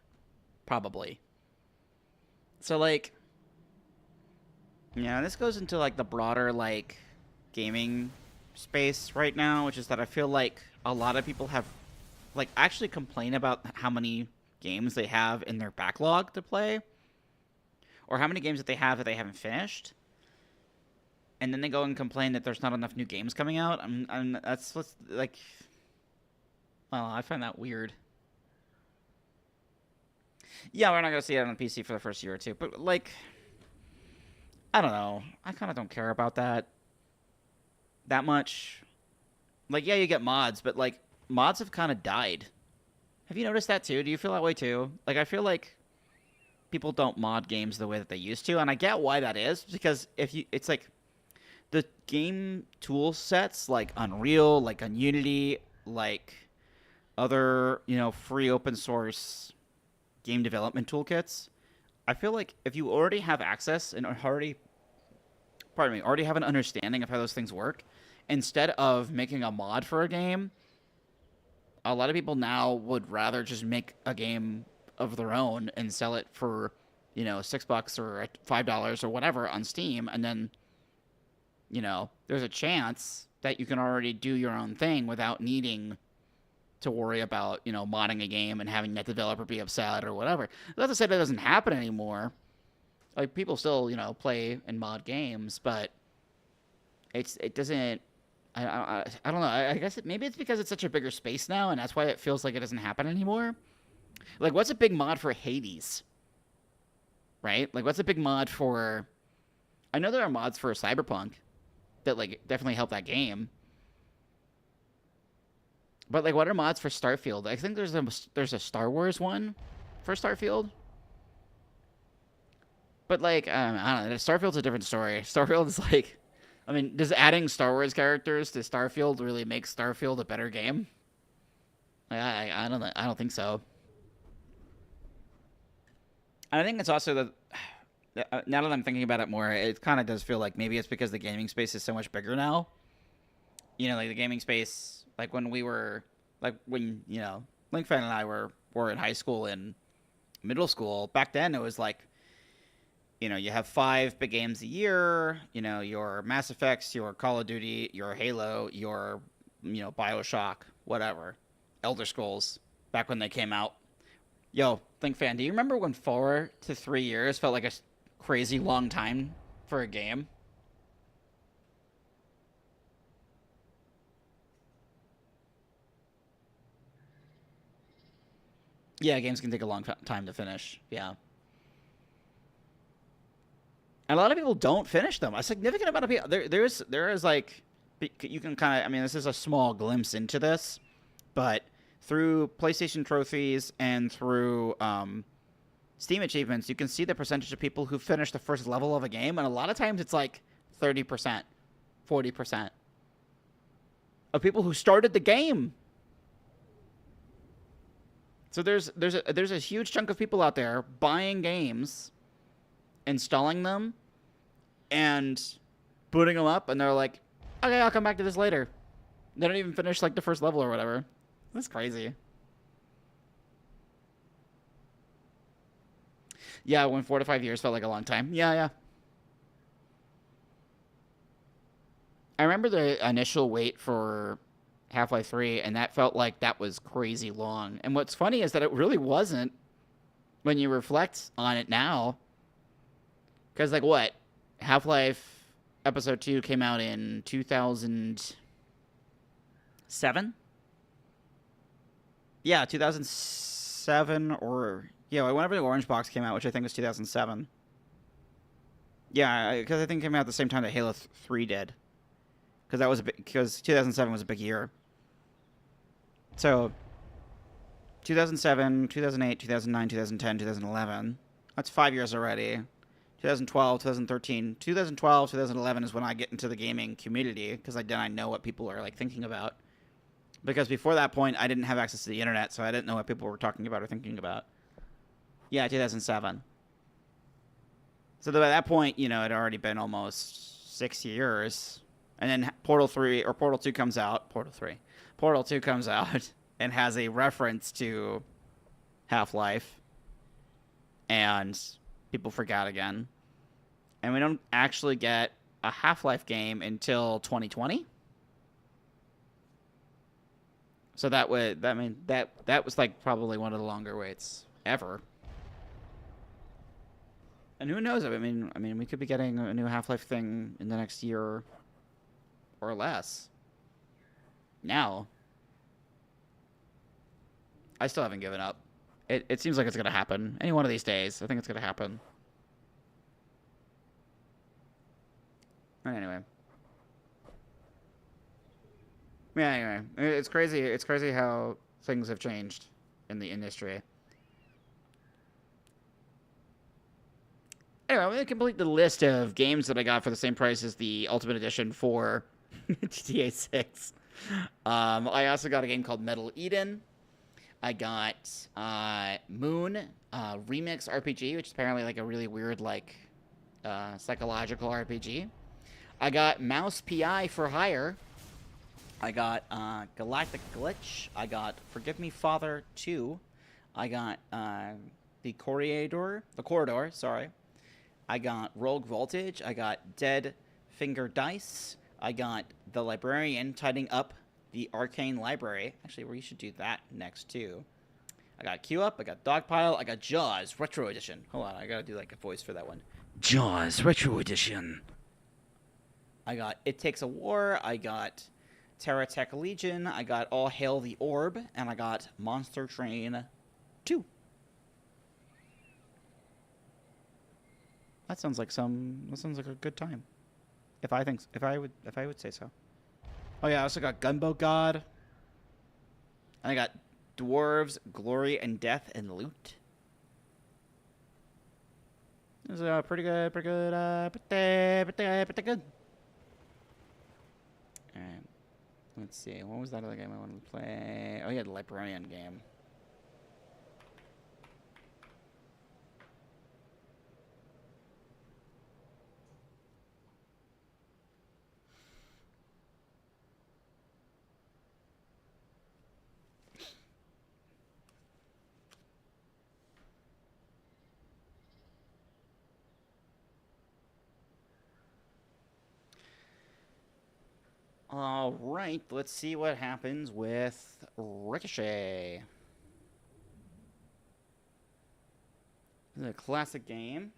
Probably. So, this goes into, the broader, gaming space right now, which is that I feel like a lot of people have, actually complain about how many games they have in their backlog to play, or how many games that they haven't finished, and then they go and complain that there's not enough new games coming out. That's what's, I find that weird. Yeah, we're not going to see it on PC for the first year or two, but, I don't know. I kind of don't care about that much. Yeah, you get mods, but, mods have kind of died. Have you noticed that, too? Do you feel that way, too? I feel like people don't mod games the way that they used to, and I get why that is, because it's the game tool sets, Unreal, Unity, other, free open source game development toolkits. I feel like if you already have access and already have an understanding of how those things work, instead of making a mod for a game, a lot of people now would rather just make a game of their own and sell it for, $6 or $5 or whatever on Steam, and then, there's a chance that you can already do your own thing without needing to worry about, modding a game and having that developer be upset or whatever. Not to say that doesn't happen anymore. People still, play and mod games, but it doesn't. I don't know. I guess maybe it's because it's such a bigger space now, and that's why it feels like it doesn't happen anymore. What's a big mod for Hades? Right? What's a big mod for? I know there are mods for Cyberpunk that definitely help that game. But what are mods for Starfield? I think there's a Star Wars one for Starfield. But I don't know. Starfield's a different story. Starfield is does adding Star Wars characters to Starfield really make Starfield a better game? I don't know. I don't think so. And I think it's also that now that I'm thinking about it more, it kind of does feel like maybe it's because the gaming space is so much bigger now. The gaming space, when we were, when Linkfan and I were in high school and middle school, back then it was you know, you have 5 big games a year. You know, your Mass Effects, your Call of Duty, your Halo, your, you know, BioShock, whatever. Elder Scrolls, back when they came out. Yo, Think Fan, do you remember when 4 to 3 years felt like a crazy long time for a game? Yeah, games can take a long time to finish. Yeah. And a lot of people don't finish them. A significant amount of people. There is like, you can kind of. I mean, this is a small glimpse into this, but through PlayStation trophies and through Steam achievements, you can see the percentage of people who finish the first level of a game, and a lot of times it's like 30%, 40% of people who started the game. So there's a huge chunk of people out there buying games, installing them, and booting them up, and they're like, okay, I'll come back to this later. They don't even finish like the first level or whatever. That's crazy. Yeah, when 4 to 5 years felt like a long time. Yeah. I remember the initial wait for Half-Life 3, and that felt like that was crazy long. And what's funny is that it really wasn't when you reflect on it now. Because, like, what? Half-Life Episode 2 came out in 2007? Yeah, 2007 or... Yeah, whenever the Orange Box came out, which I think was 2007. Yeah, because I think it came out at the same time that Halo 3 did. Because that was because 2007 was a big year. So 2007, 2008, 2009, 2010, 2011. That's 5 years already. 2012, 2013, 2012, 2011 is when I get into the gaming community because then I know what people are like thinking about. Because before that point, I didn't have access to the internet, so I didn't know what people were talking about or thinking about. Yeah, 2007. So by that point, you know, it had already been almost 6 years. And then Portal 3 or Portal 2 comes out. Portal 2 comes out and has a reference to Half-Life. And people forgot again. And we don't actually get a Half-Life game until 2020. So that was like probably one of the longer waits ever. And who knows? I mean, we could be getting a new Half-Life thing in the next year or less. Now, I still haven't given up. It seems like it's gonna happen any one of these days. I think it's gonna happen. Anyway. Yeah. Anyway, it's crazy. It's crazy how things have changed in the industry. Anyway, I'm going to complete the list of games that I got for the same price as the Ultimate Edition for GTA 6. I also got a game called Metal Eden. I got Moon Remix RPG, which is apparently like a really weird, like, psychological RPG. I got Mouse PI for Hire. I got Galactic Glitch. I got Forgive Me Father 2. I got The Corridor, sorry. I got Rogue Voltage. I got Dead Finger Dice. I got The Librarian tidying up the Arcane Library. Actually, we should do that next, too. I got Queue Up. I got Dogpile. I got Jaws Retro Edition. Hold on, I gotta do like a voice for that one. Jaws Retro Edition. I got It Takes a War. I got Terra Tech Legion. I got All Hail the Orb. And I got Monster Train 2. That sounds like a good time. If I would say so. Oh yeah, I also got Gunboat God. And I got Dwarves, Glory and Death and Loot. This is pretty good. Pretty good. Alright. Let's see. What was that other game I wanted to play? Oh yeah, the Librarian game. All right, let's see what happens with Ricochet. This is a classic game.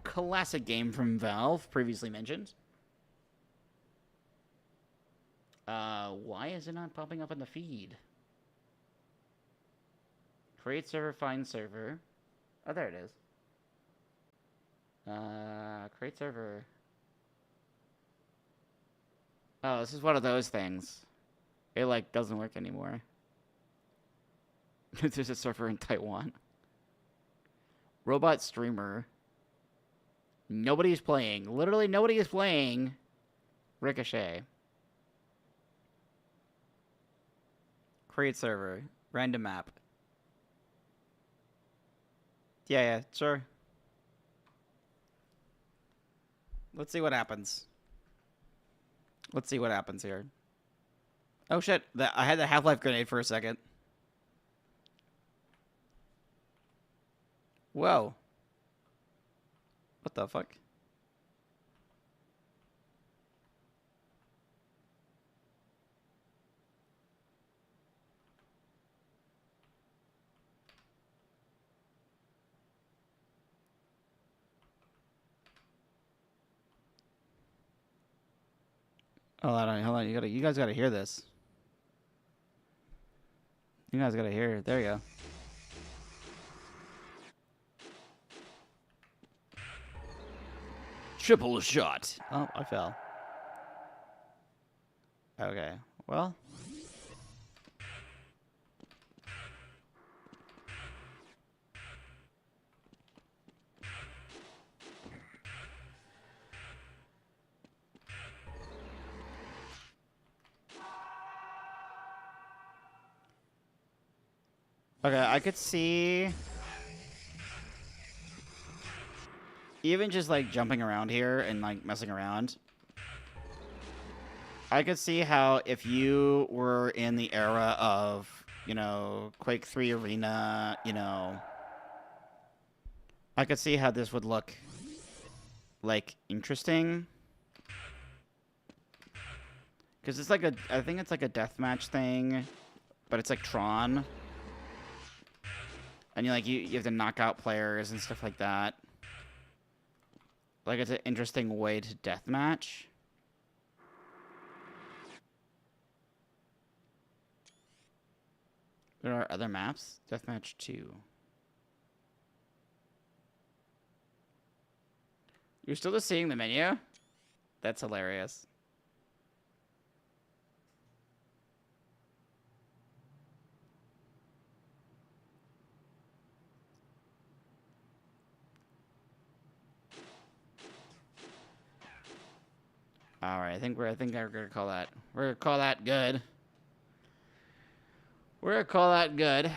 Classic game from Valve, previously mentioned. Why is it not popping up in the feed? Create server, find server. Oh, there it is. Create server. Oh, this is one of those things. It, like, doesn't work anymore. There's a server in Taiwan. Robot streamer. Nobody's playing. Literally nobody is playing Ricochet. Create server. Random map. Yeah, sure. Let's see what happens. Let's see what happens here. Oh shit, I had the Half-Life grenade for a second. Whoa. What the fuck? Hold on. You guys gotta hear this. You guys gotta hear it. There you go. Triple shot. Oh, I fell. Okay. Well. Okay, I could see even just like jumping around here and like messing around. I could see how if you were in the era of, you know, Quake 3 Arena, you know, I could see how this would look like interesting. Because it's like I think it's like a deathmatch thing, but it's like Tron. And you have to knock out players and stuff like that. Like, it's an interesting way to deathmatch. There are other maps. Deathmatch 2. You're still just seeing the menu? That's hilarious. All right, I think we're gonna call that. We're gonna call that good. We're gonna call that good.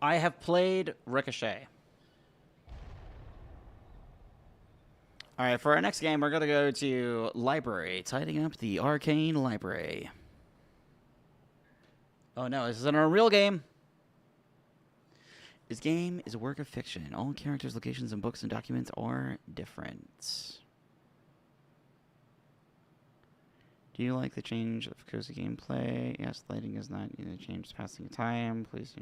I have played Ricochet. All right, for our next game, we're gonna go to library, tidying up the arcane library. Oh no, this isn't a real game. This game is a work of fiction. All characters, locations, and books and documents are different. Do you like the change of cozy gameplay? Yes, lighting is not change passing of time. Please.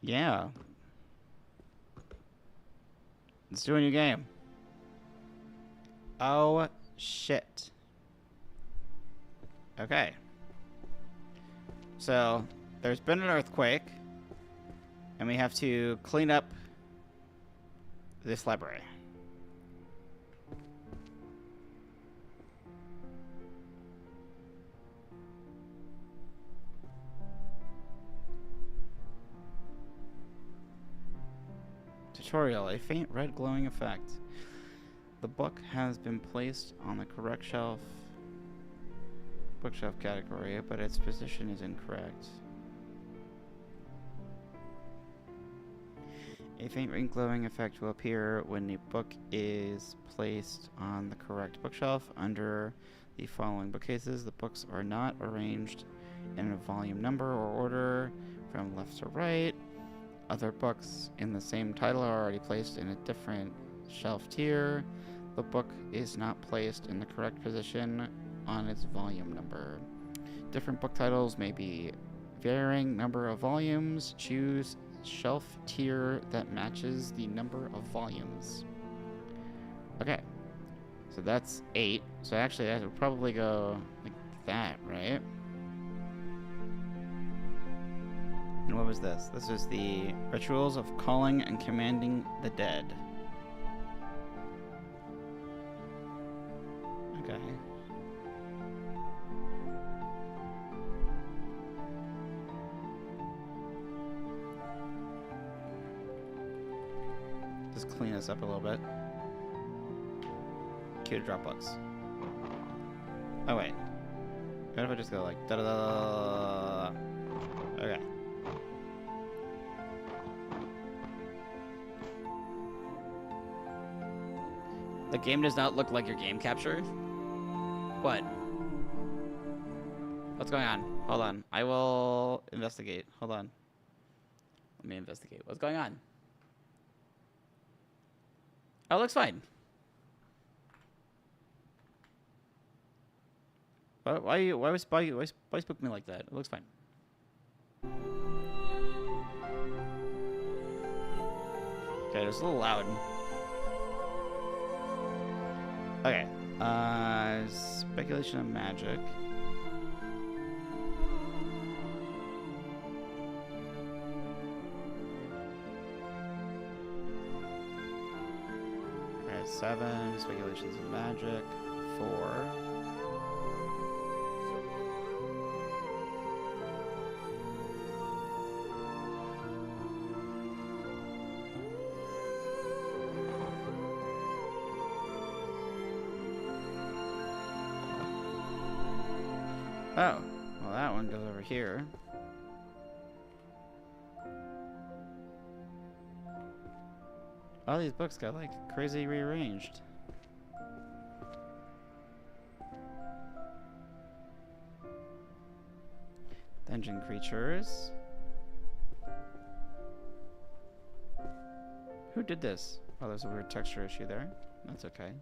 Yeah. Let's do a new game. Oh, shit. Okay. So, there's been an earthquake. And we have to clean up this library. Tutorial, a faint red glowing effect. The book has been placed on the correct shelf, bookshelf category, but its position is incorrect. A faint ring glowing effect will appear when the book is placed on the correct bookshelf. Under the following bookcases, the books are not arranged in a volume number or order from left to right. Other books in the same title are already placed in a different shelf tier. The book is not placed in the correct position on its volume number. Different book titles may be varying number of volumes. Choose shelf tier that matches the number of volumes. Okay, so that's 8. So actually I would probably go like that, right? And what was this? This is the Rituals of Calling and Commanding the Dead. Okay. Just clean this up a little bit. Cue to Dropbox. Oh wait. What if I just go like da da da? Okay. The game does not look like your game capture. What? What's going on? Hold on. I will investigate. Hold on. Let me investigate. What's going on? Oh, it looks fine. Why spook me like that? It looks fine. Okay, it was a little loud. Okay. Speculation of magic. Alright, 7. Speculations of magic. 4. Oh, well that one goes over here. All these books got like crazy rearranged. Dungeon creatures. Who did this? Oh, there's a weird texture issue there. That's okay.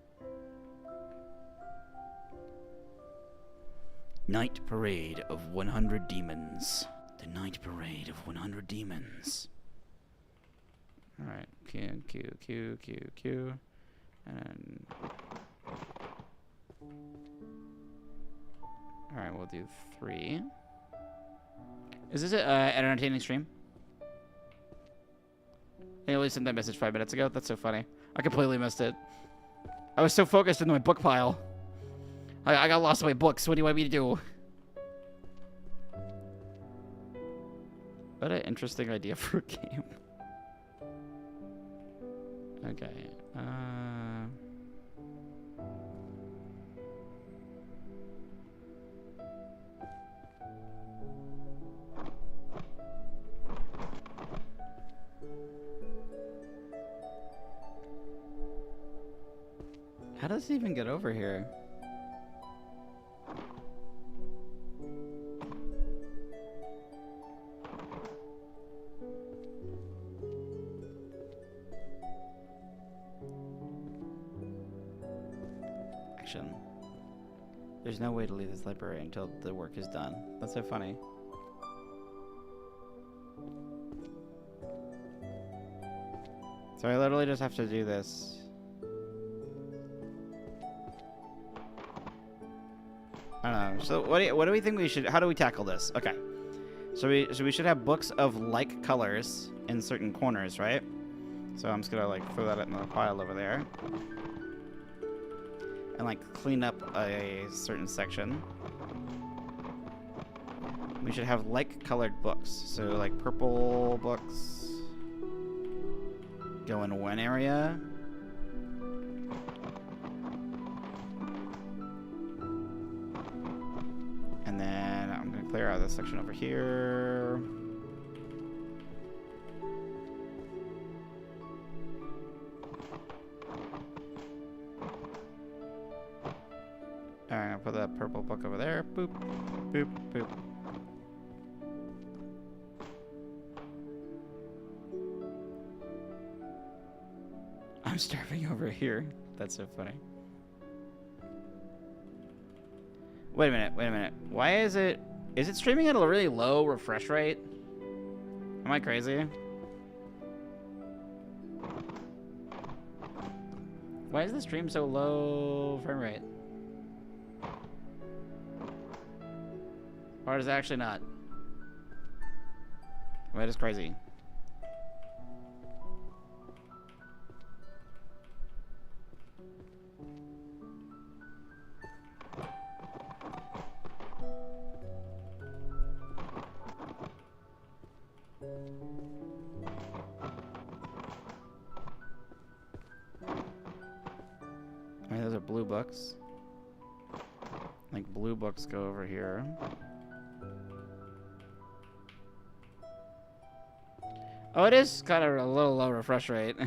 Night Parade of 100 Demons. The Night Parade of 100 Demons. Alright, Q. And alright, we'll do 3. Is this an entertaining stream? I only sent that message 5 minutes ago. That's so funny. I completely missed it. I was so focused into my book pile. I got lost in my books. What do you want me to do? What an interesting idea for a game. Okay. How does it even get over here? Action. There's no way to leave this library until the work is done. That's so funny. So I literally just have to do this. I don't know. So what do we think we should? How do we tackle this? Okay. So we should have books of like colors in certain corners, right? So I'm just gonna like throw that in the pile over there, and like clean up a certain section. We should have like colored books. So like purple books go in one area. And then I'm going to clear out this section over here. put that purple book over there. Boop, boop, boop. I'm starving over here. That's so funny. Wait a minute. Why is it streaming at a really low refresh rate? Am I crazy? Why is the stream so low frame rate? Or is it actually not? Am I just crazy? Those are blue books. Like blue books go over here. Oh, it is kind of a little low refresh rate.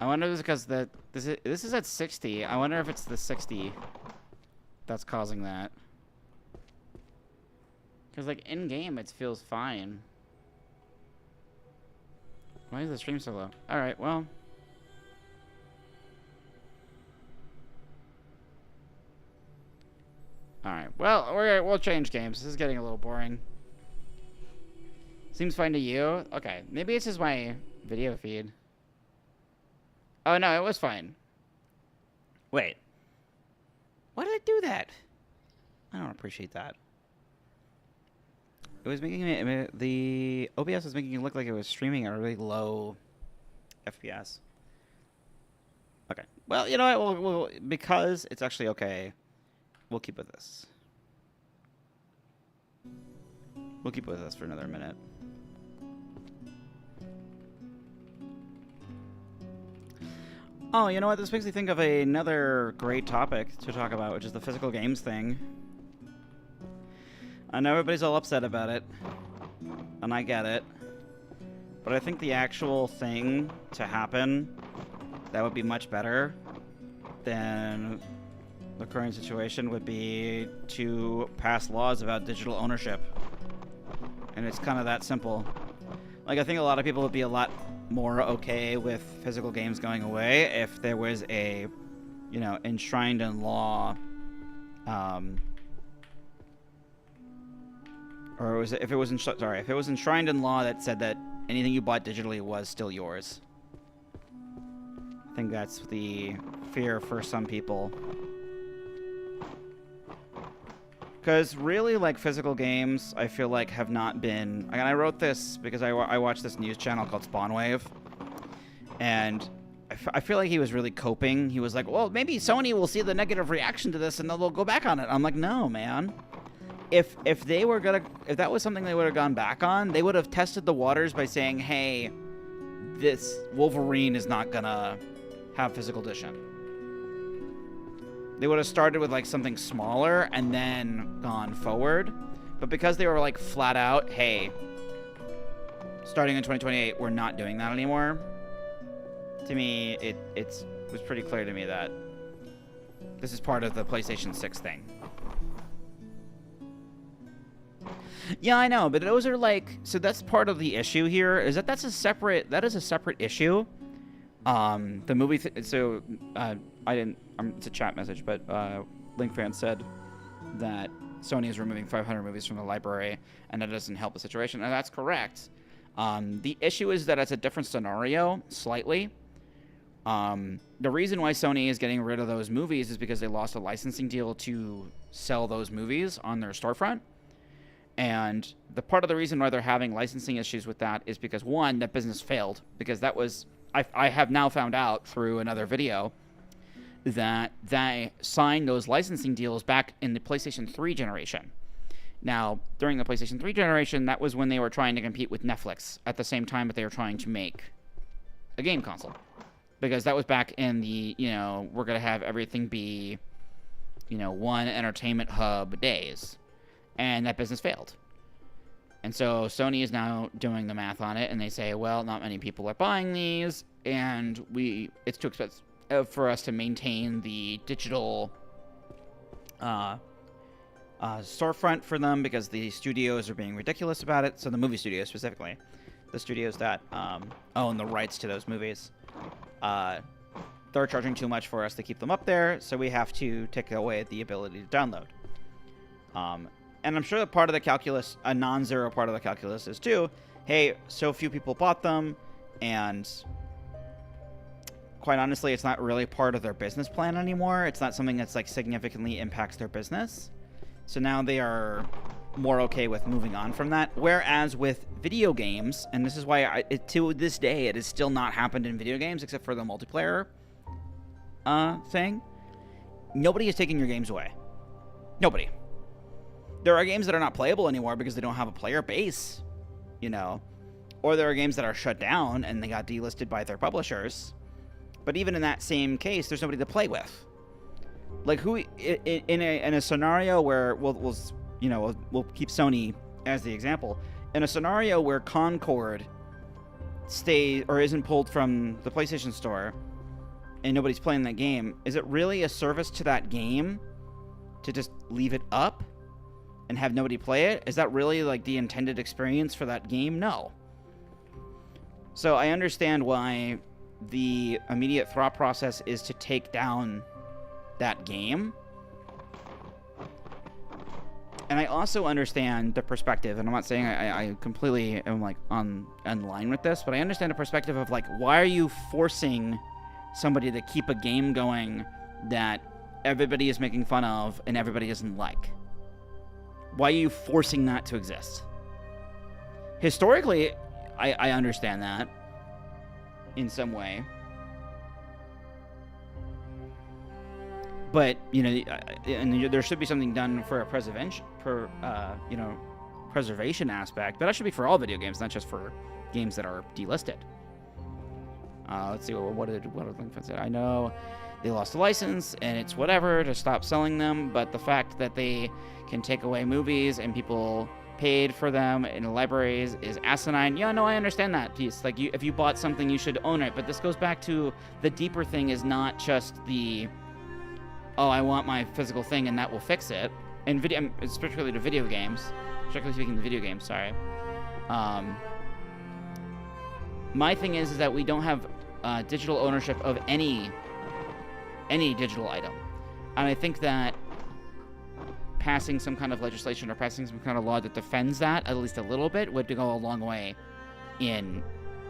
I wonder if it's because this is at 60. I wonder if it's the 60 that's causing that. Because like in game it feels fine. Why is the stream so low? All right, well. Alright, well, we'll change games. This is getting a little boring. Seems fine to you? Okay, maybe it's just my video feed. Oh, no, it was fine. Wait. Why did it do that? I don't appreciate that. It was making it... The OBS was making it look like it was streaming at a really low FPS. Okay. Well, you know what? We'll because it's actually okay... We'll keep with this. We'll keep with this for another minute. Oh, you know what? This makes me think of another great topic to talk about, which is the physical games thing. I know everybody's all upset about it, and I get it. But I think the actual thing to happen that would be much better than the current situation would be to pass laws about digital ownership. And it's kind of that simple. Like, I think a lot of people would be a lot more okay with physical games going away if there was a, you know, enshrined in law, or was it, if it was if it was enshrined in law that said that anything you bought digitally was still yours. I think that's the fear for some people. Because really, like, physical games, I feel like have not been... And I wrote this because I watched this news channel called Spawnwave. And I feel like he was really coping. He was like, well, maybe Sony will see the negative reaction to this and they'll go back on it. I'm like, no, man. If they were gonna... If that was something they would have gone back on, they would have tested the waters by saying, hey, this Wolverine is not gonna have physical edition. They would have started with, like, something smaller and then gone forward. But because they were, like, flat out, hey, starting in 2028, we're not doing that anymore. To me, it was pretty clear to me that this is part of the PlayStation 6 thing. Yeah, I know, but those are, like... So that's part of the issue here, is that that is a separate issue. The movie... I didn't... it's a chat message, but LinkFan said that Sony is removing 500 movies from the library, and that doesn't help the situation, and that's correct. The issue is that it's a different scenario, slightly. The reason why Sony is getting rid of those movies is because they lost a licensing deal to sell those movies on their storefront. And the part of the reason why they're having licensing issues with that is because, one, that business failed, because that was... I have now found out through another video that they signed those licensing deals back in the PlayStation 3 generation. Now, during the PlayStation 3 generation, that was when they were trying to compete with Netflix at the same time that they were trying to make a game console. Because that was back in the, you know, we're going to have everything be, you know, one entertainment hub days. And that business failed. And so Sony is now doing the math on it, and they say, well, not many people are buying these, and it's too expensive. for us to maintain the digital storefront for them because the studios are being ridiculous about it. So the movie studios specifically, the studios that own the rights to those movies, they're charging too much for us to keep them up there, so we have to take away the ability to download. And I'm sure that part of the calculus, a non-zero part of the calculus, is too, hey, so few people bought them, and quite honestly, it's not really part of their business plan anymore. It's not something that's like significantly impacts their business. So now they are more okay with moving on from that. Whereas with video games, and this is why to this day it has still not happened in video games except for the multiplayer thing. Nobody is taking your games away. Nobody. There are games that are not playable anymore because they don't have a player base, you know, or there are games that are shut down and they got delisted by their publishers. But even in that same case, there's nobody to play with. Like who in a scenario where we'll keep Sony as the example. In a scenario where Concord stays or isn't pulled from the PlayStation Store and nobody's playing that game, is it really a service to that game to just leave it up and have nobody play it? Is that really like the intended experience for that game? No. So I understand why the immediate thought process is to take down that game. And I also understand the perspective, and I'm not saying I completely am like on line with this, but I understand the perspective of like, why are you forcing somebody to keep a game going that everybody is making fun of and everybody doesn't like? Why are you forcing that to exist? Historically, I understand that in some way. But, you know, and there should be something done for a preservation aspect. But that should be for all video games, not just for games that are delisted. Let's see, what did LinkFence say? I know they lost the license, and it's whatever to stop selling them, but the fact that they can take away movies and people paid for them in the libraries is asinine. Yeah, no, I understand that piece. Like, if you bought something, you should own it. But this goes back to the deeper thing is not just the, oh, I want my physical thing and that will fix it. And video, particularly to video games, strictly speaking to video games, sorry. My thing is that we don't have digital ownership of any digital item. And I think that passing some kind of legislation or passing some kind of law that defends that at least a little bit would go a long way in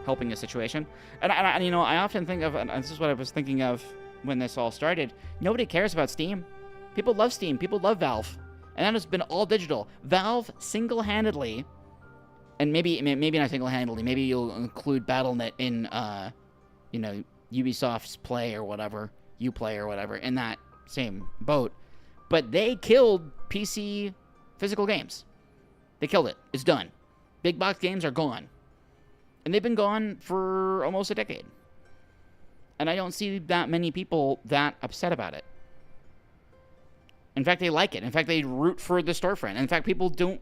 helping the situation. And you know, I often think of, and this is what I was thinking of when this all started, nobody cares about Steam. People love Steam. People love Valve. And that has been all digital. Valve single-handedly, and maybe not single-handedly, maybe you'll include Battle.net in, you know, Ubisoft's Play or whatever, Uplay or whatever, in that same boat. But they killed PC physical games. They killed it. It's done. Big box games are gone. And they've been gone for almost a decade. And I don't see that many people that upset about it. In fact, they like it. In fact, they root for the storefront. In fact, people don't,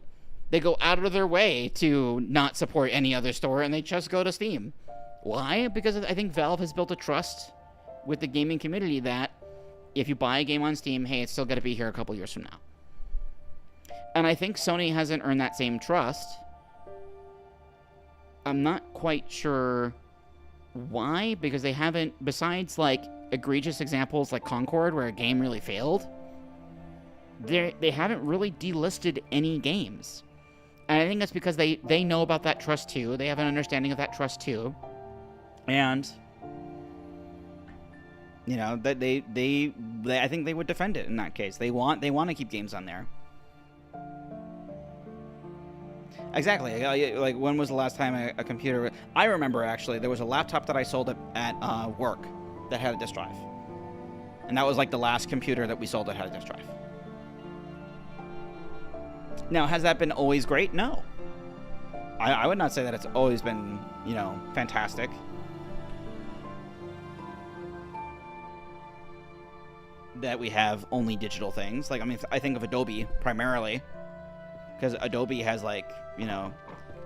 they go out of their way to not support any other store, and they just go to Steam. Why? Because I think Valve has built a trust with the gaming community that if you buy a game on Steam, hey, it's still got to be here a couple years from now. And I think Sony hasn't earned that same trust. I'm not quite sure why, because they haven't, besides like egregious examples like Concord where a game really failed, they haven't really delisted any games. And I think that's because they know about that trust too. They have an understanding of that trust too. And you know, that they I think they would defend it in that case. They want to keep games on there. Exactly. Like, when was the last time a computer... I remember, actually, there was a laptop that I sold at work that had a disk drive. And that was, like, the last computer that we sold that had a disk drive. Now, has that been always great? No. I would not say that it's always been, you know, fantastic. That we have only digital things. Like, I mean, I think of Adobe primarily. Because Adobe has, like, you know,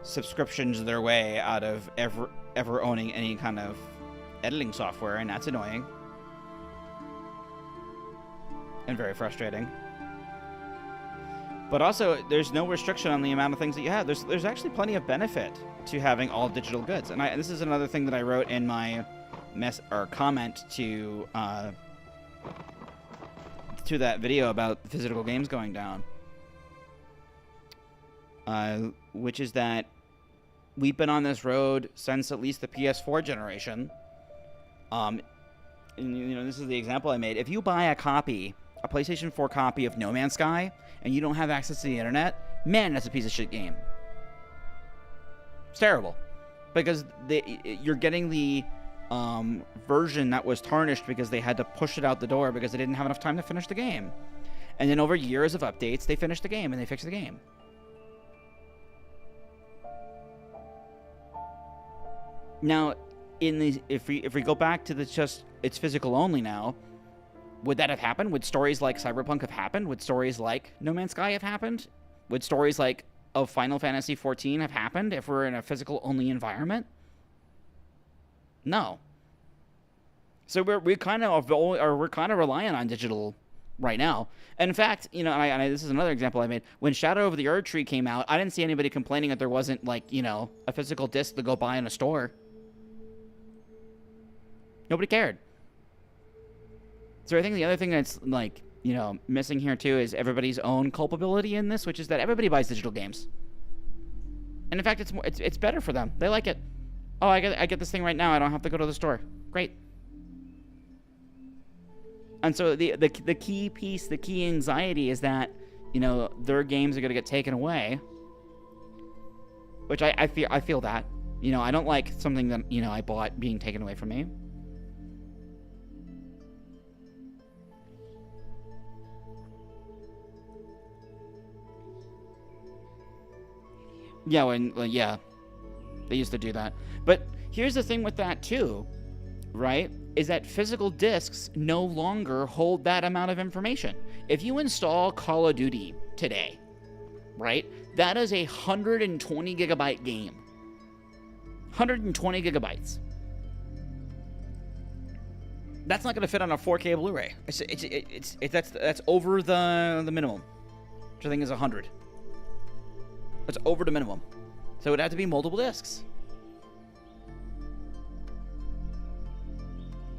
subscriptions their way out of ever owning any kind of editing software, and that's annoying. and very frustrating. But also, there's no restriction on the amount of things that you have. There's actually plenty of benefit to having all digital goods. And this is another thing that I wrote in my comment to that video about physical games going down. Which is that we've been on this road since at least the PS4 generation. And, this is the example I made. If you buy a PlayStation 4 copy of No Man's Sky, and you don't have access to the internet, man, that's a piece of shit game. It's terrible. Because you're getting the version that was tarnished because they had to push it out the door because they didn't have enough time to finish the game. And then over years of updates, they finished the game and they fixed the game. Now, if we go back to it's physical only now, would that have happened? Would stories like Cyberpunk have happened? Would stories like No Man's Sky have happened? Would stories like of Final Fantasy XIV have happened if we're in a physical only environment? No. So we're kind of reliant on digital right now. And in fact, this is another example I made. When Shadow of the Erdtree came out, I didn't see anybody complaining that there wasn't a physical disc to go buy in a store. Nobody cared. So I think the other thing that's missing here too is everybody's own culpability in this, which is that everybody buys digital games. And in fact, it's better for them. They like it. Oh, I get this thing right now. I don't have to go to the store. Great. And so the key piece, the key anxiety is that their games are going to get taken away. Which I feel that. I don't like something that I bought being taken away from me. Yeah, they used to do that. But here's the thing with that too, right? Is that physical discs no longer hold that amount of information. If you install Call of Duty today, right? That is 120 gigabyte game. 120 gigabytes. That's not going to fit on a 4K Blu-ray. That's over the minimum, which I think is 100. That's over the minimum. So it would have to be multiple discs.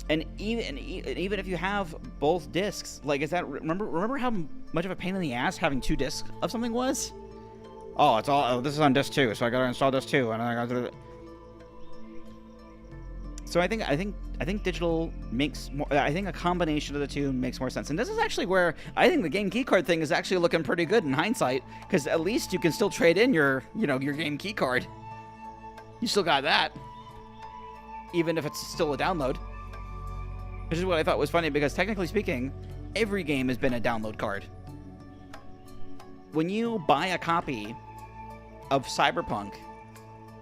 And even if you have both discs, remember how much of a pain in the ass having two discs of something was? This is on disc 2, so I gotta install disc 2, and I gotta do it. So I think digital makes more. I think a combination of the two makes more sense. And this is actually where I think the game keycard thing is actually looking pretty good in hindsight, because at least you can still trade in your game keycard. You still got that, even if it's still a download. Which is what I thought was funny, because technically speaking, every game has been a download card. When you buy a copy of Cyberpunk,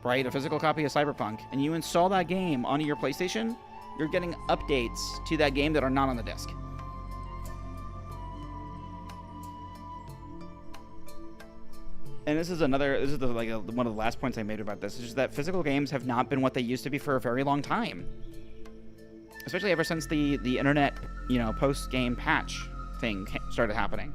right, a physical copy of Cyberpunk, and you install that game onto your PlayStation, you're getting updates to that game that are not on the disc. And this is one of the last points I made about this, is just that physical games have not been what they used to be for a very long time. Especially ever since the internet, post-game patch thing started happening.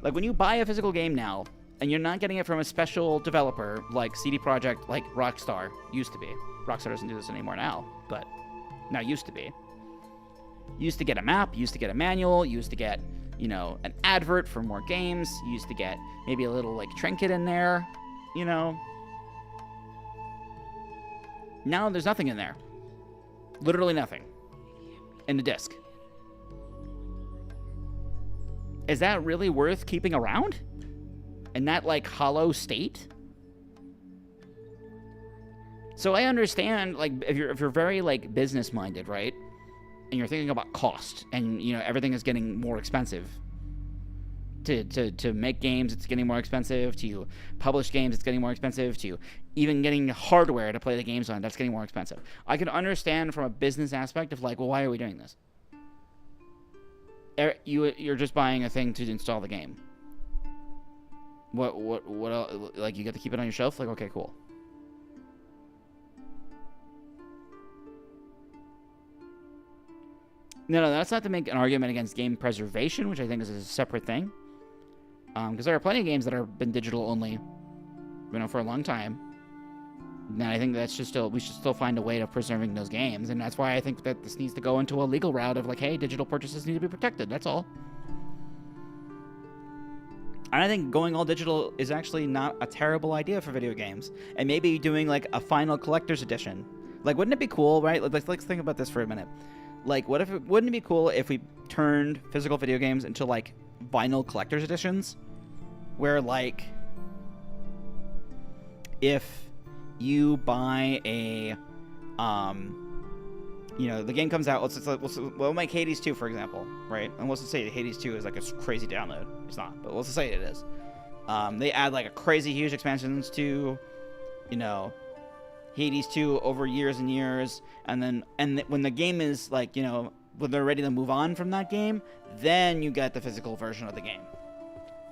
Like, when you buy a physical game now, and you're not getting it from a special developer like CD Projekt, like Rockstar used to be. Rockstar doesn't do this anymore now, but now used to be. You used to get a map, you used to get a manual, you used to get, an advert for more games, you used to get maybe a little, trinket in there, Now there's nothing in there. Literally nothing. In the disc. Is that really worth keeping around? In that, hollow state? So I understand, if you're very, business-minded, right? And you're thinking about cost, and, everything is getting more expensive. To make games, it's getting more expensive. To publish games, it's getting more expensive. To even getting hardware to play the games on, that's getting more expensive. I can understand from a business aspect of, why are we doing this? You're just buying a thing to install the game. What else? You get to keep it on your shelf? Okay, cool. No, that's not to make an argument against game preservation, which I think is a separate thing. Because there are plenty of games that have been digital only, for a long time. And I think that's just we should still find a way of preserving those games, and that's why I think that this needs to go into a legal route of like, hey, digital purchases need to be protected. That's all. And I think going all digital is actually not a terrible idea for video games, and maybe doing like a final collector's edition. Like, wouldn't it be cool, right? Let's think about this for a minute. Like, wouldn't it be cool if we turned physical video games into like vinyl collector's editions, where like if you buy a the game comes out, we'll make Hades 2, for example, right? And let's just say Hades 2 is like a crazy download. It's not, but let's just say it is. They add like a crazy huge expansions to, Hades 2 over years and years, and when the game is like, when they're ready to move on from that game, then you get the physical version of the game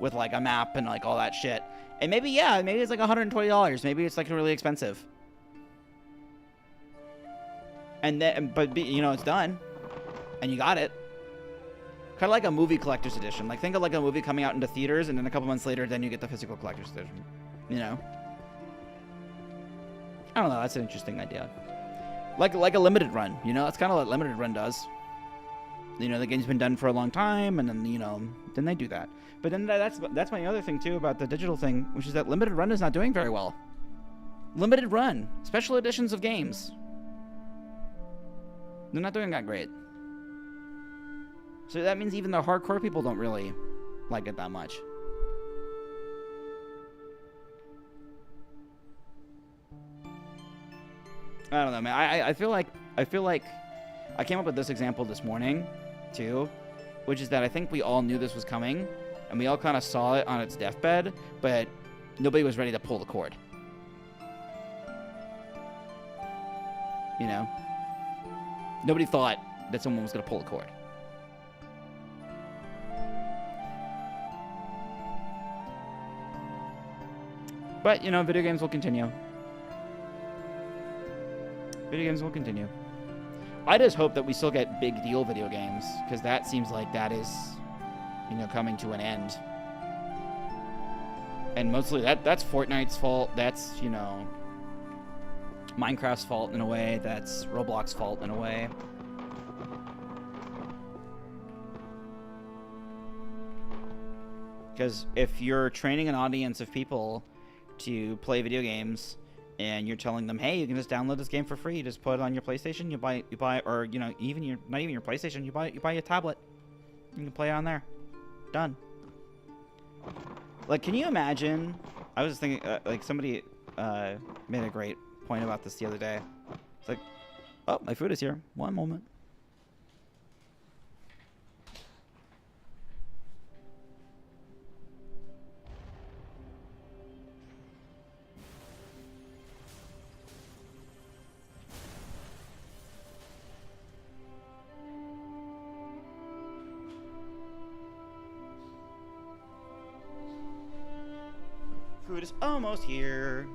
with like a map and like all that shit. And maybe it's like $120. Maybe it's like really expensive. And then, but it's done, and you got it. Kind of like a movie collector's edition. Like, think of like a movie coming out into theaters, and then a couple months later, then you get the physical collector's edition. I don't know. That's an interesting idea. Like a limited run. That's kind of what limited run does. The game's been done for a long time, and then then they do that. But then that's my other thing too about the digital thing, which is that limited run is not doing very well. Limited run, special editions of games. They're not doing that great. So that means even the hardcore people don't really like it that much. I don't know, man. I feel like I came up with this example this morning, too, which is that I think we all knew this was coming, and we all kind of saw it on its deathbed, but nobody was ready to pull the cord. Nobody thought that someone was going to pull the cord. But, video games will continue. Video games will continue. I just hope that we still get big deal video games, because that seems like that is, coming to an end. And mostly that's Fortnite's fault. That's, Minecraft's fault in a way. That's Roblox's fault in a way. Because if you're training an audience of people to play video games, and you're telling them, hey, you can just download this game for free. You just put it on your PlayStation. You buy, or not even your PlayStation. You buy a tablet. You can play it on there. Done. Like, can you imagine? I was thinking, like somebody made a great point about this the other day. It's like, oh, my food is here. One moment. Food is almost here.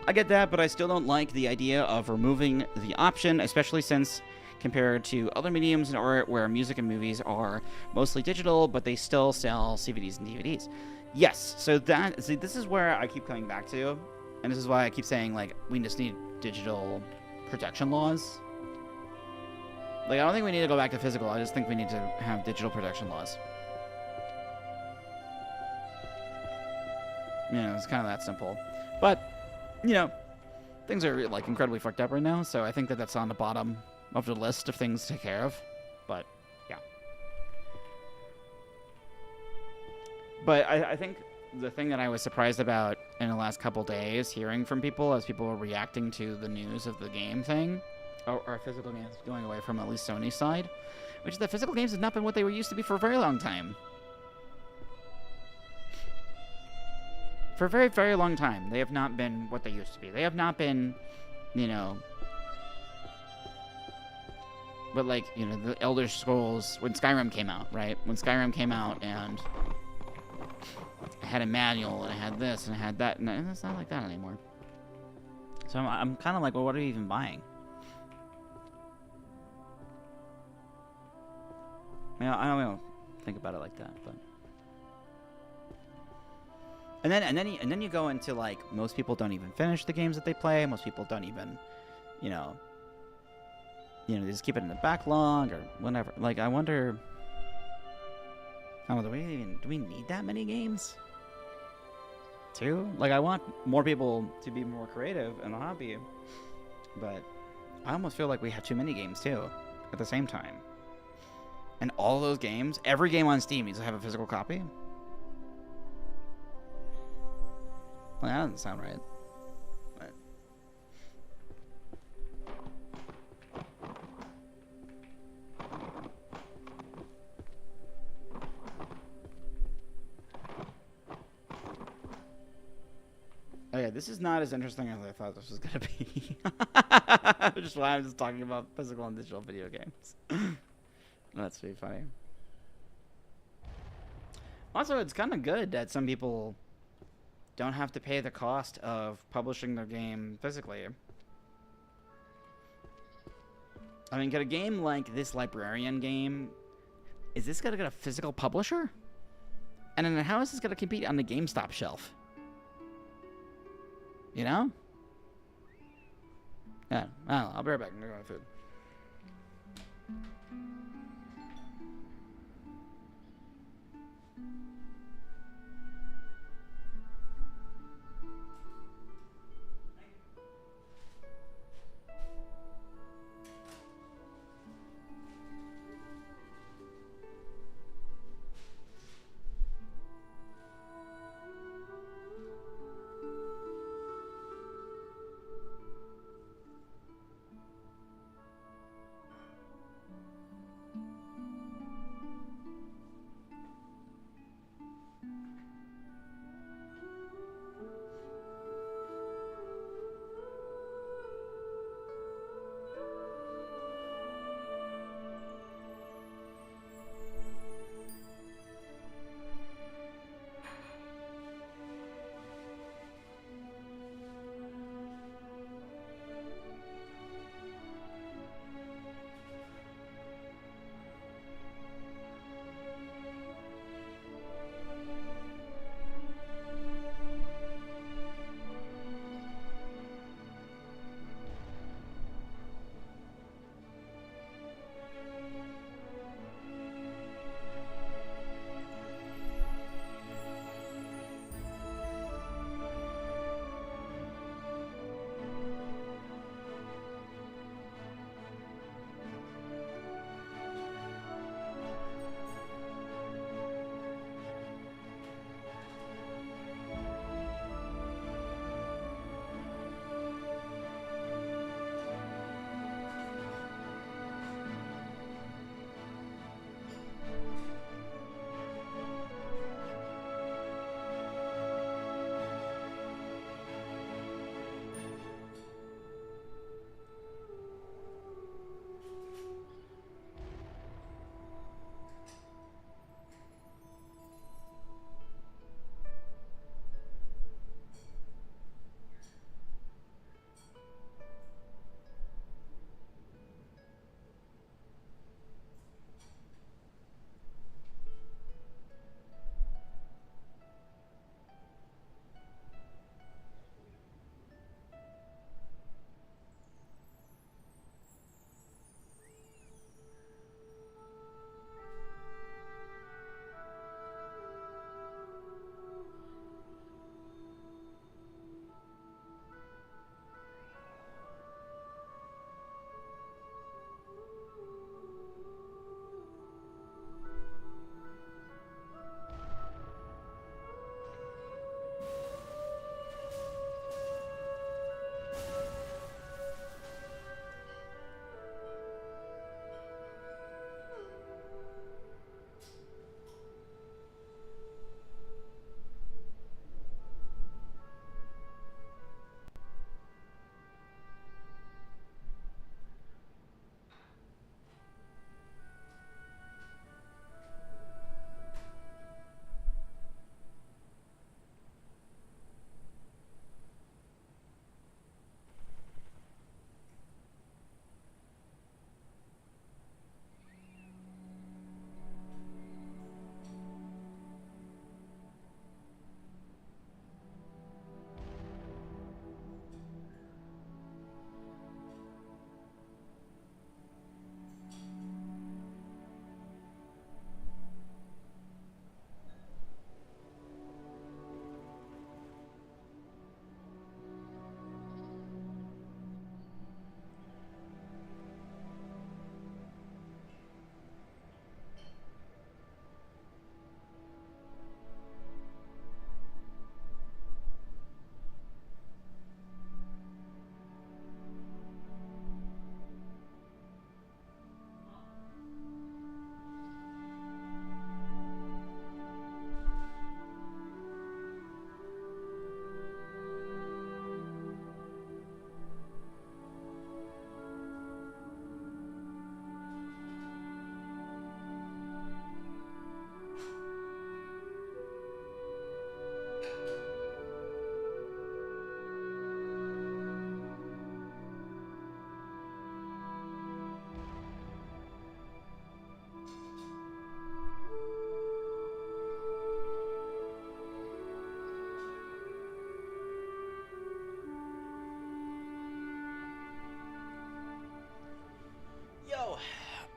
I get that, but I still don't like the idea of removing the option, especially since compared to other mediums in art where music and movies are mostly digital, but they still sell CVDs and DVDs. Yes, so this is where I keep coming back to, and this is why I keep saying, like, we just need digital protection laws. Like, I don't think we need to go back to physical, I just think we need to have digital protection laws. It's kind of that simple. But, things are, like, incredibly fucked up right now, so I think that that's on the bottom of the list of things to take care of. But, yeah. But I think the thing that I was surprised about in the last couple days, hearing from people as people were reacting to the news of the game thing, or physical games going away from at least Sony's side, which is that physical games have not been what they were used to be for a very long time. For a very, very long time, they have not been what they used to be. They have not been, but like, the Elder Scrolls, when Skyrim came out, right? When Skyrim came out and it had a manual and it had this and it had that, and it's not like that anymore. So I'm kind of like, well, what are you even buying? I don't know, think about it like that, but. And then you go into like most people don't even finish the games that they play. Most people don't even, you know, they just keep it in the backlog or whatever. Like I wonder, do we need that many games? Too? Like I want more people to be more creative in the hobby, but I almost feel like we have too many games too at the same time. And all those games, every game on Steam needs to have a physical copy. Well, that doesn't sound right. But. Oh yeah, this is not as interesting as I thought this was gonna be. Just why I'm just talking about physical and digital video games. That's pretty funny. Also, it's kind of good that some people don't have to pay the cost of publishing their game physically. I mean, get a game like this Librarian game, is this gonna get a physical publisher? And then how is this gonna compete on the GameStop shelf? You know? Yeah, I don't know. I'll be right back. I'm gonna go get my food.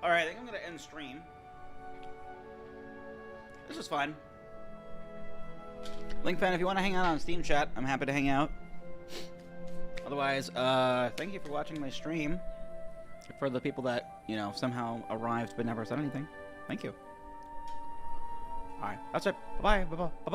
Alright, I think I'm gonna end stream. This was fun. Link fan, if you want to hang out on Steam chat, I'm happy to hang out. Otherwise, thank you for watching my stream. For the people that, you know, somehow arrived but never said anything, thank you. Alright, that's it. Bye-bye. Bye-bye. Bye-bye.